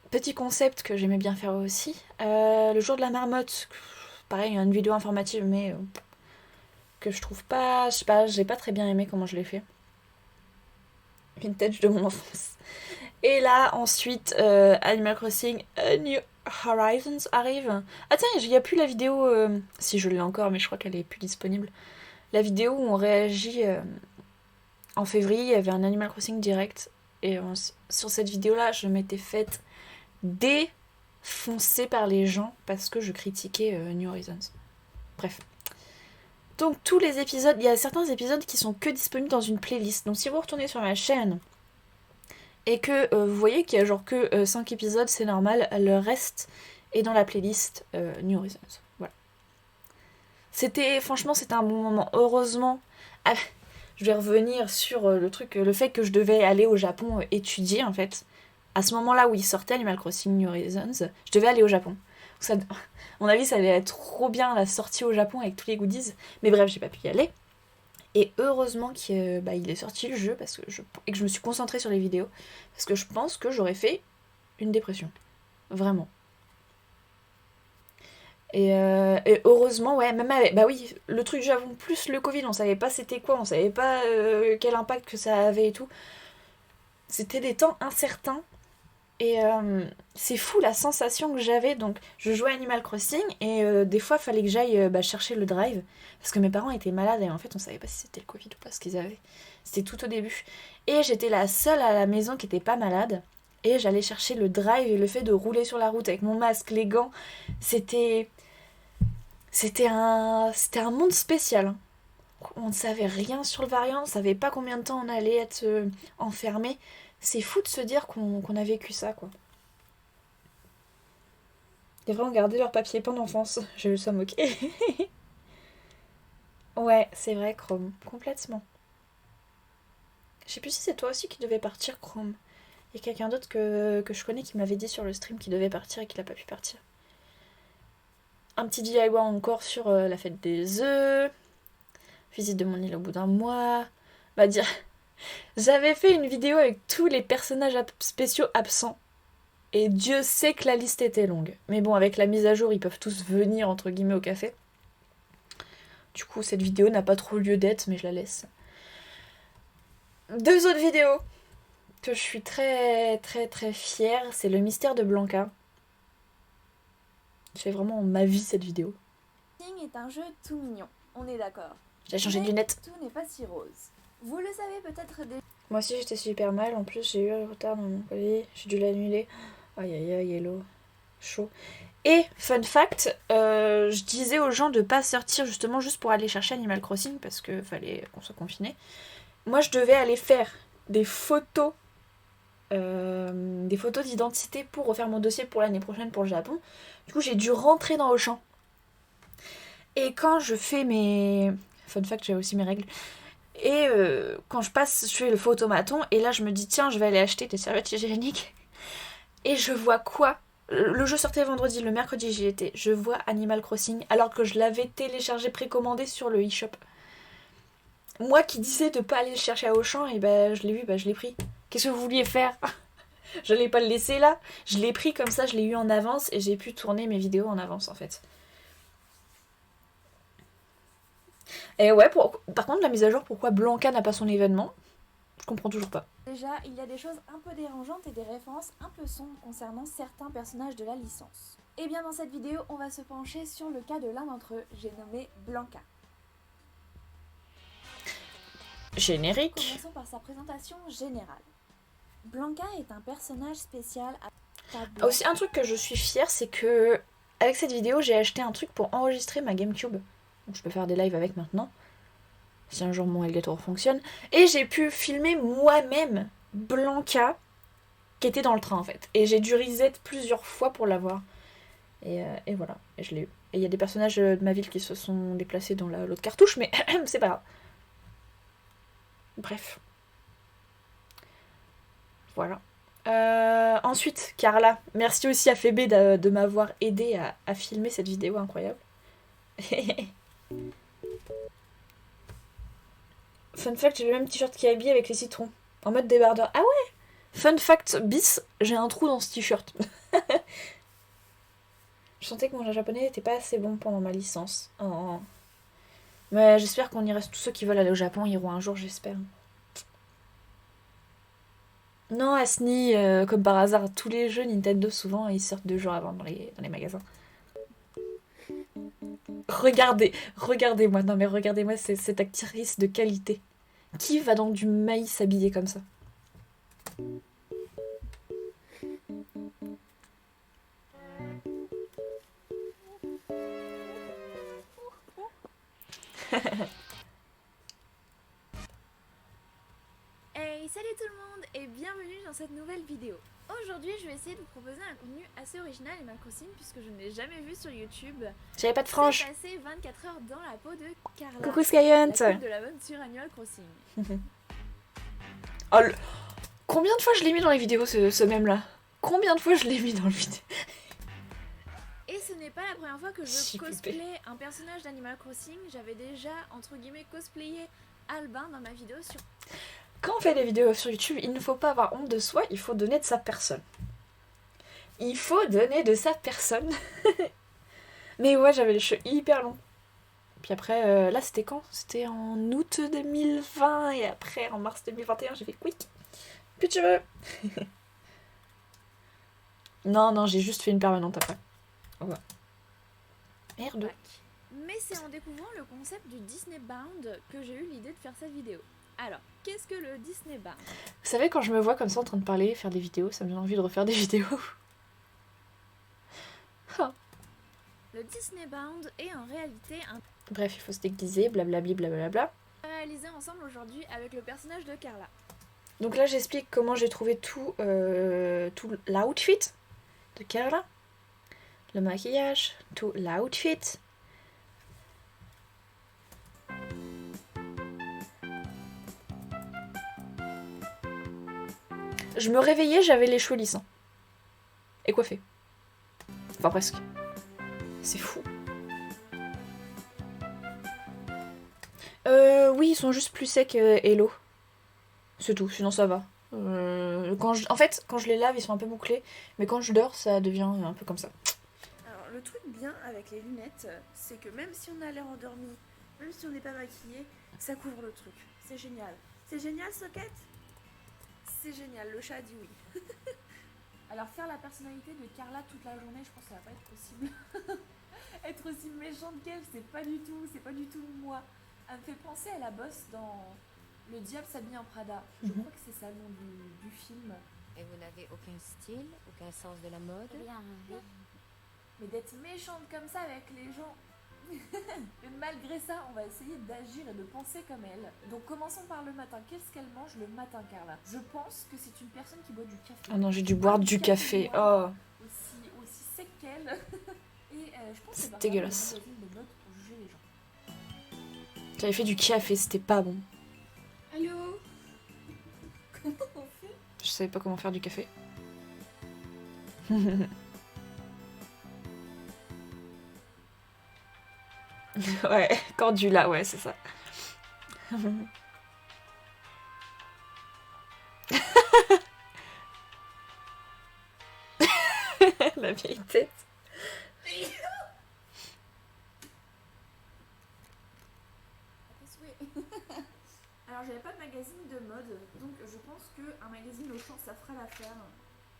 petit concept que j'aimais bien faire aussi. Le jour de la marmotte, pareil, une vidéo informative, mais que je trouve pas, je sais pas, j'ai pas très bien aimé comment je l'ai fait. Vintage de mon enfance. Et là, ensuite, Animal Crossing New Horizons arrive. Ah tiens, il n'y a plus la vidéo, si je l'ai encore, mais je crois qu'elle est plus disponible. La vidéo où on réagit en février, il y avait un Animal Crossing direct. Et sur cette vidéo-là, je m'étais faite défoncer par les gens parce que je critiquais New Horizons. Bref. Donc tous les épisodes, il y a certains épisodes qui sont que disponibles dans une playlist. Donc si vous retournez sur ma chaîne et que vous voyez qu'il y a genre que 5 épisodes, c'est normal, le reste est dans la playlist New Horizons. Voilà. Franchement, c'était un bon moment. Heureusement, je vais revenir sur le fait que je devais aller au Japon étudier en fait. À ce moment-là où il sortait Animal Crossing New Horizons, je devais aller au Japon. Ça, à mon avis, ça allait être trop bien la sortie au Japon avec tous les goodies. Mais bref, j'ai pas pu y aller. Et heureusement qu'il est sorti le jeu et que je me suis concentrée sur les vidéos. Parce que je pense que j'aurais fait une dépression. Vraiment. Et heureusement, ouais, même avec... Bah oui, le truc Japon plus le Covid, on savait pas c'était quoi, on savait pas quel impact que ça avait et tout. C'était des temps incertains. Et c'est fou la sensation que j'avais. Donc je jouais à Animal Crossing et des fois il fallait que j'aille chercher le drive parce que mes parents étaient malades et en fait on savait pas si c'était le Covid ou pas ce qu'ils avaient. C'était tout au début. Et j'étais la seule à la maison qui était pas malade et j'allais chercher le drive et le fait de rouler sur la route avec mon masque, les gants, c'était un monde spécial. Hein. On ne savait rien sur le variant, on savait pas combien de temps on allait être enfermé. C'est fou de se dire qu'on a vécu ça, quoi. Des vrais ont gardé leur papier peint d'enfance. Je le sois moqué. Ouais, c'est vrai, Chrome. Complètement. Je sais plus si c'est toi aussi qui devais partir, Chrome. Il y a quelqu'un d'autre que je connais qui m'avait dit sur le stream qu'il devait partir et qu'il n'a pas pu partir. Un petit DIY encore sur la fête des œufs. Visite de mon île au bout d'un mois. Bah dire... J'avais fait une vidéo avec tous les personnages spéciaux absents. Et Dieu sait que la liste était longue. Mais bon, avec la mise à jour, ils peuvent tous venir, entre guillemets, au café. Du coup, cette vidéo n'a pas trop lieu d'être, mais je la laisse. 2 autres vidéos que je suis très très très fière. C'est le mystère de Blanca. C'est vraiment ma vie, cette vidéo. Sing est un jeu tout mignon, on est d'accord. J'ai changé de Mais lunettes. tout n'est pas si rose. Vous le savez peut-être déjà. Moi aussi, j'étais super mal. En plus, j'ai eu un retard dans mon colis. J'ai dû l'annuler. Aïe aïe aïe, hello. Chaud. Et, fun fact, je disais aux gens de pas sortir justement juste pour aller chercher Animal Crossing parce qu'il fallait qu'on soit confinés. Moi, je devais aller faire des photos d'identité pour refaire mon dossier pour l'année prochaine pour le Japon. Du coup, j'ai dû rentrer dans Auchan. Et quand je fais mes... Fun fact, j'ai aussi mes règles. Et quand je fais le photomaton, et là je me dis tiens, je vais aller acheter des serviettes hygiéniques. Et je vois quoi? Le jeu sortait vendredi, le mercredi j'y étais. Je vois Animal Crossing alors que je l'avais téléchargé, précommandé sur le eShop. Moi qui disais de pas aller le chercher à Auchan, et ben je l'ai vu, je l'ai pris. Qu'est-ce que vous vouliez faire? Je n'allais pas le laisser là. Je l'ai pris comme ça, je l'ai eu en avance et j'ai pu tourner mes vidéos en avance en fait. Et ouais, par contre, la mise à jour, pourquoi Blanca n'a pas son événement, je comprends toujours pas. Déjà, il y a des choses un peu dérangeantes et des références un peu sombres concernant certains personnages de la licence. Et bien dans cette vidéo, on va se pencher sur le cas de l'un d'entre eux, j'ai nommé Blanca. Générique. Commençons par sa présentation générale. Blanca est un personnage spécial à table. Aussi, un truc que je suis fière, c'est que avec cette vidéo, j'ai acheté un truc pour enregistrer ma GameCube. Donc je peux faire des lives avec maintenant. Si un jour mon Elgato fonctionne. Et j'ai pu filmer moi-même Blanca qui était dans le train en fait. Et j'ai dû reset plusieurs fois pour l'avoir. Et voilà, et je l'ai eu. Et il y a des personnages de ma ville qui se sont déplacés dans l'autre cartouche, mais c'est pas grave. Bref. Voilà. Ensuite, Carla. Merci aussi à Fébé de m'avoir aidé à filmer cette vidéo incroyable. Fun fact, j'ai le même t-shirt qui est habillé avec les citrons. En mode débardeur. Ah ouais! Fun fact bis, j'ai un trou dans ce t-shirt. Je sentais que mon japonais n'était pas assez bon pendant ma licence. Oh. Mais j'espère qu'on ira. Tous ceux qui veulent aller au Japon iront un jour, j'espère. Non, Asni, comme par hasard, tous les jeux Nintendo, souvent, ils sortent 2 jours avant dans les magasins. Regardez-moi, non mais regardez-moi cette actrice de qualité. Qui va dans du maïs habillé comme ça? Hey, salut tout le monde et bienvenue dans cette nouvelle vidéo. Aujourd'hui, je vais essayer de vous proposer un contenu assez original Animal Crossing puisque je ne l'ai jamais vu sur YouTube. J'avais pas de frange. J'ai passé 24 heures dans la peau de Carla. Coucou Skyhunt. La queen de la mode sur Animal Crossing. Oh, combien de fois je l'ai mis dans les vidéos ce même là? Combien de fois je l'ai mis dans le vidéo? Et ce n'est pas la première fois que je Si, cosplay un personnage d'Animal Crossing. J'avais déjà, entre guillemets, cosplayé Albin dans ma vidéo sur... Quand on fait des vidéos sur YouTube, il ne faut pas avoir honte de soi, il faut donner de sa personne. Il faut donner de sa personne. Mais ouais, j'avais les cheveux hyper longs. Puis après, là c'était quand? C'était en août 2020 et après en mars 2021 j'ai fait quick. Plus tu veux. Non, j'ai juste fait une permanente après. Ouais. Merde. Mais c'est en découvrant le concept du Disney Bound que j'ai eu l'idée de faire cette vidéo. Alors, qu'est-ce que le Disney Bound? Vous savez, quand je me vois comme ça en train de parler, faire des vidéos, ça me donne envie de refaire des vidéos. Oh. Le Disney Bound est en réalité un... Bref, il faut se déguiser, blablabli, blablabla. réalisé ensemble aujourd'hui avec le personnage de Carla. Donc là, j'explique comment j'ai trouvé tout l'outfit de Carla. le maquillage, tout l'outfit. Je me réveillais, j'avais les cheveux lisses. Hein. Et coiffés. Enfin presque. C'est fou. Oui, ils sont juste plus secs et l'eau. C'est tout, sinon ça va. En fait, quand je les lave, ils sont un peu bouclés. Mais quand je dors, ça devient un peu comme ça. Alors, le truc bien avec les lunettes, c'est que même si on a l'air endormi, même si on n'est pas maquillé, ça couvre le truc. C'est génial. C'est génial, Socket? C'est génial, le chat a dit oui. Alors, faire la personnalité de Carla toute la journée, je pense que ça va pas être possible. Être aussi méchante qu'elle, c'est pas du tout moi. Elle me fait penser à la bosse dans Le Diable s'habille en Prada. Je crois que c'est ça le nom du film. Et vous n'avez aucun style, aucun sens de la mode? Mais d'être méchante comme ça avec les gens. Et malgré ça, on va essayer d'agir et de penser comme elle. Donc commençons par le matin. Qu'est-ce qu'elle mange le matin, Carla? Je pense que c'est une personne qui boit du café. Oh non, j'ai dû boire du café. Oh. Aussi sec qu'elle. Et je pense que C'est dégueulasse. de mode pour juger les gens. J'avais fait du café, c'était pas bon. Allô? Comment on fait? Je savais pas comment faire du café. Ouais, Cordula, ouais, c'est ça. La vieille tête. Alors j'avais pas de magazine de mode, donc je pense qu'un magazine Auchan ça fera l'affaire.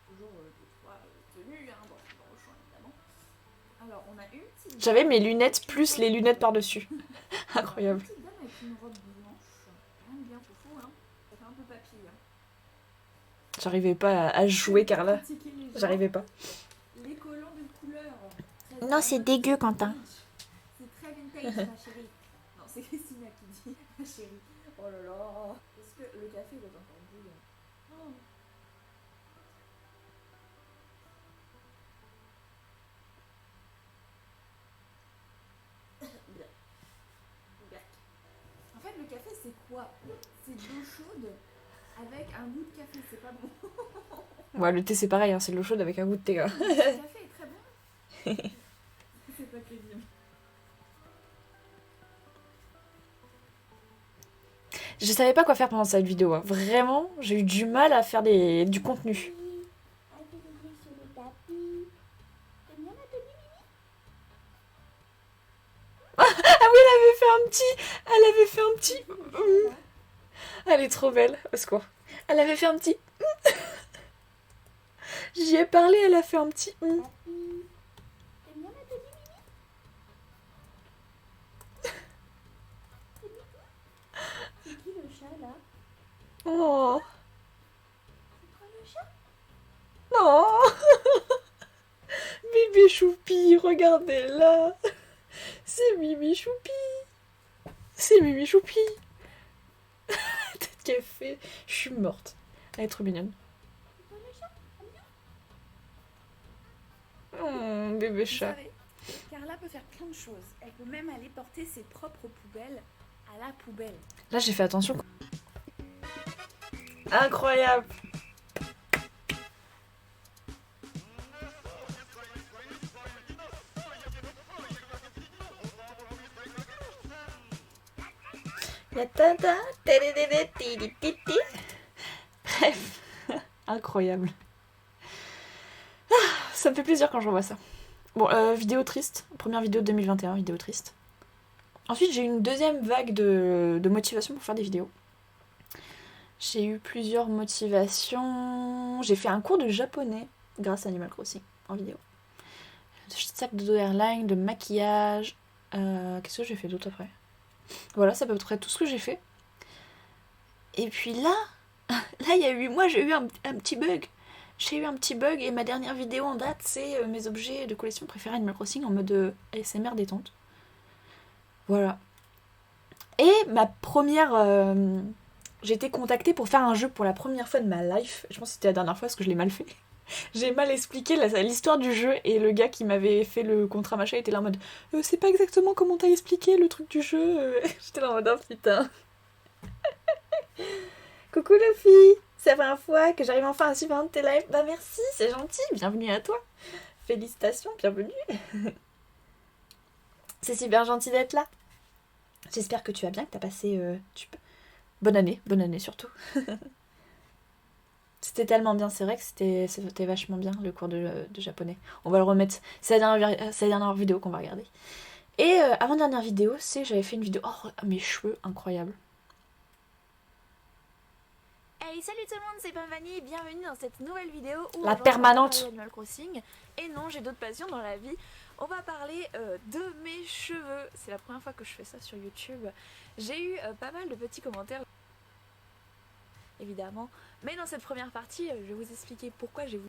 Toujours deux, trois tenues dans Auchan évidemment. Alors on a une petite... J'avais mes lunettes plus les lunettes par-dessus. Incroyable. Une petite dame avec une robe blanche. Rien de bien foufou, hein. Ça fait un peu papy. Hein. J'arrivais pas à jouer, Carla. J'arrivais pas. Les collants de couleur. Non, c'est dégueu, Quentin. C'est très vintage, ma chérie. Non, c'est Christina qui dit, ma chérie. Oh là là. Est-ce que le café doit encore bouillir? Oh. En fait, le café, c'est quoi? C'est de l'eau chaude avec un goût de café, c'est pas bon. Ouais, le thé c'est pareil, hein, c'est de l'eau chaude avec un goût de thé. Quoi. Le café est très bon. C'est pas crédible. Je savais pas quoi faire pendant cette vidéo. Hein. Vraiment, j'ai eu du mal à faire du contenu. Ah oui, elle avait fait un petit. Elle est trop belle, au secours. Elle avait fait un petit. J'y ai parlé, elle a fait un petit. C'est qui le chat là? Oh. C'est quoi le chat? Non. Bébé Choupi, regardez-la. C'est Mimi Choupi. C'est Mimi Choupi. Tête qu'elle fait. Je suis morte. Elle est trop mignonne. Bébé Vous chat. savez, Carla peut faire plein de choses. Elle peut même aller porter ses propres poubelles à la poubelle. Là, j'ai fait attention. Incroyable. Bref, incroyable. Ah, ça me fait plaisir quand je revois ça. Bon, vidéo triste. Première vidéo de 2021, vidéo triste. Ensuite, j'ai eu une deuxième vague de motivation pour faire des vidéos. J'ai eu plusieurs motivations. J'ai fait un cours de japonais grâce à Animal Crossing en vidéo. Sac de dos airline, de maquillage. Qu'est-ce que j'ai fait d'autre après? Voilà, c'est à peu près tout ce que j'ai fait. Et puis là, il y a eu, moi j'ai eu un petit bug. J'ai eu un petit bug et ma dernière vidéo en date, c'est mes objets de collection préférés Animal Crossing en mode ASMR détente. Voilà. Et ma première... j'ai été contactée pour faire un jeu pour la première fois de ma life. Je pense que c'était la dernière fois parce que je l'ai mal fait. J'ai mal expliqué l'histoire du jeu et le gars qui m'avait fait le contrat machin était là en mode c'est pas exactement comment t'as expliqué le truc du jeu. J'étais là en mode oh putain. Coucou Luffy, c'est la première fois que j'arrive enfin à suivre un de tes lives. Bah merci, c'est gentil, bienvenue à toi. Félicitations, bienvenue. C'est super gentil d'être là. J'espère que tu vas bien, que t'as passé... bonne année surtout. C'était tellement bien, c'est vrai que c'était vachement bien le cours de japonais. On va le remettre, c'est la dernière vidéo qu'on va regarder. Et avant-dernière vidéo, j'avais fait une vidéo... Oh, mes cheveux, incroyables. Hey, salut tout le monde, c'est Pamvani et bienvenue dans cette nouvelle vidéo où La on va permanente. parler d'Animal Crossing. Et non, j'ai d'autres passions dans la vie. On va parler de mes cheveux. C'est la première fois que je fais ça sur YouTube. J'ai eu pas mal de petits commentaires, évidemment. Mais dans cette première partie, je vais vous expliquer pourquoi j'ai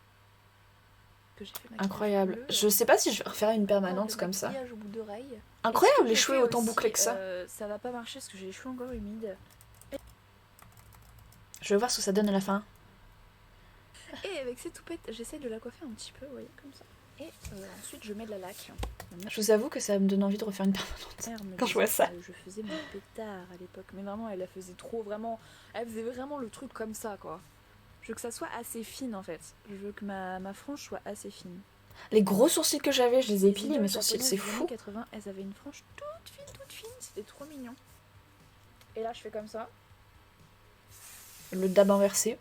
que j'ai fait Incroyable. bleu, Je sais pas si je vais refaire une permanente le comme ça. maquillage au bout d'oreille. Incroyable, Et les ce que cheveux j'ai fait autant aussi, bouclés que ça. Ça va pas marcher parce que j'ai les cheveux encore humides. Je vais voir ce que ça donne à la fin. Et avec ces toupettes, j'essaie de la coiffer un petit peu, vous voyez, comme ça. Et ensuite, je mets de la laque. Je vous avoue que ça me donne envie de refaire une permanente. Quand je vois ça. Je faisais mon pétard à l'époque, mais vraiment, elle la faisait trop, vraiment. Elle faisait vraiment le truc comme ça, quoi. Je veux que ça soit assez fine, en fait. Je veux que ma frange soit assez fine. Les gros sourcils que j'avais, je les ai épilés, Les mes vidéos sourcils, japonaises c'est des fou. années 80, elles avaient une frange toute fine, c'était trop mignon. Et là, je fais comme ça. Le dab inversé.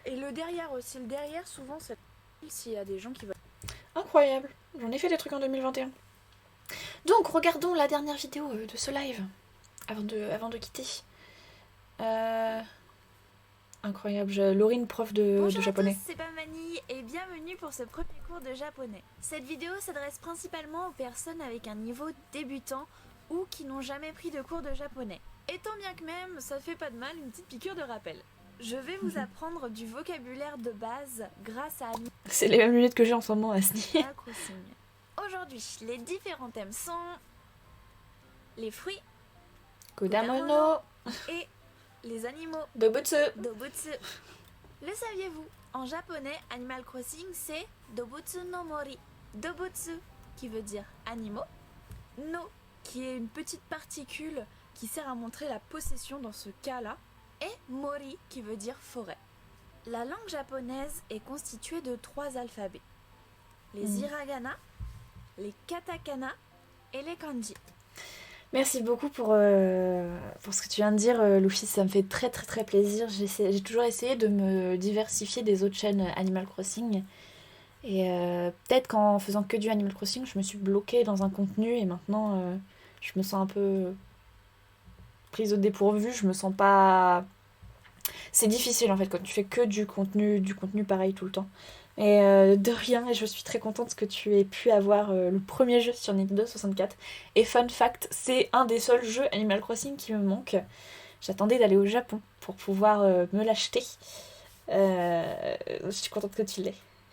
Et le derrière aussi, le derrière, souvent, c'est s'il y a des gens qui veulent. Incroyable. J'en ai fait des trucs en 2021. Donc, regardons la dernière vidéo de ce live. Avant de quitter. Incroyable. Laurine, prof de Bonjour japonais. à tous, c'est Pamani et bienvenue pour ce premier cours de japonais. Cette vidéo s'adresse principalement aux personnes avec un niveau débutant ou qui n'ont jamais pris de cours de japonais. Et tant bien que même, ça fait pas de mal une petite piqûre de rappel. Je vais vous apprendre du vocabulaire de base grâce à C'est les mêmes lunettes que j'ai en ce moment à Sni. Animal Crossing. Aujourd'hui, les différents thèmes sont les fruits Kodamono. et les animaux. Dobutsu. Dobutsu. Le saviez-vous? En japonais, Animal Crossing, c'est Dobutsu no Mori. Dobutsu, qui veut dire animaux. No, qui est une petite particule qui sert à montrer la possession dans ce cas-là. Et Mori, qui veut dire forêt. La langue japonaise est constituée de 3 alphabets. Les hiragana, les katakana et les kanji. Merci beaucoup pour ce que tu viens de dire, Luffy. Ça me fait très très très plaisir. J'ai toujours essayé de me diversifier des autres chaînes Animal Crossing. Et peut-être qu'en faisant que du Animal Crossing, je me suis bloquée dans un contenu et maintenant je me sens un peu prise au dépourvu. Je me sens pas... C'est difficile en fait quand tu fais que du contenu pareil tout le temps. Et de rien, et je suis très contente que tu aies pu avoir le premier jeu sur Nintendo 64. Et fun fact, c'est un des seuls jeux Animal Crossing qui me manque. J'attendais d'aller au Japon pour pouvoir me l'acheter. Je suis contente que tu l'aies.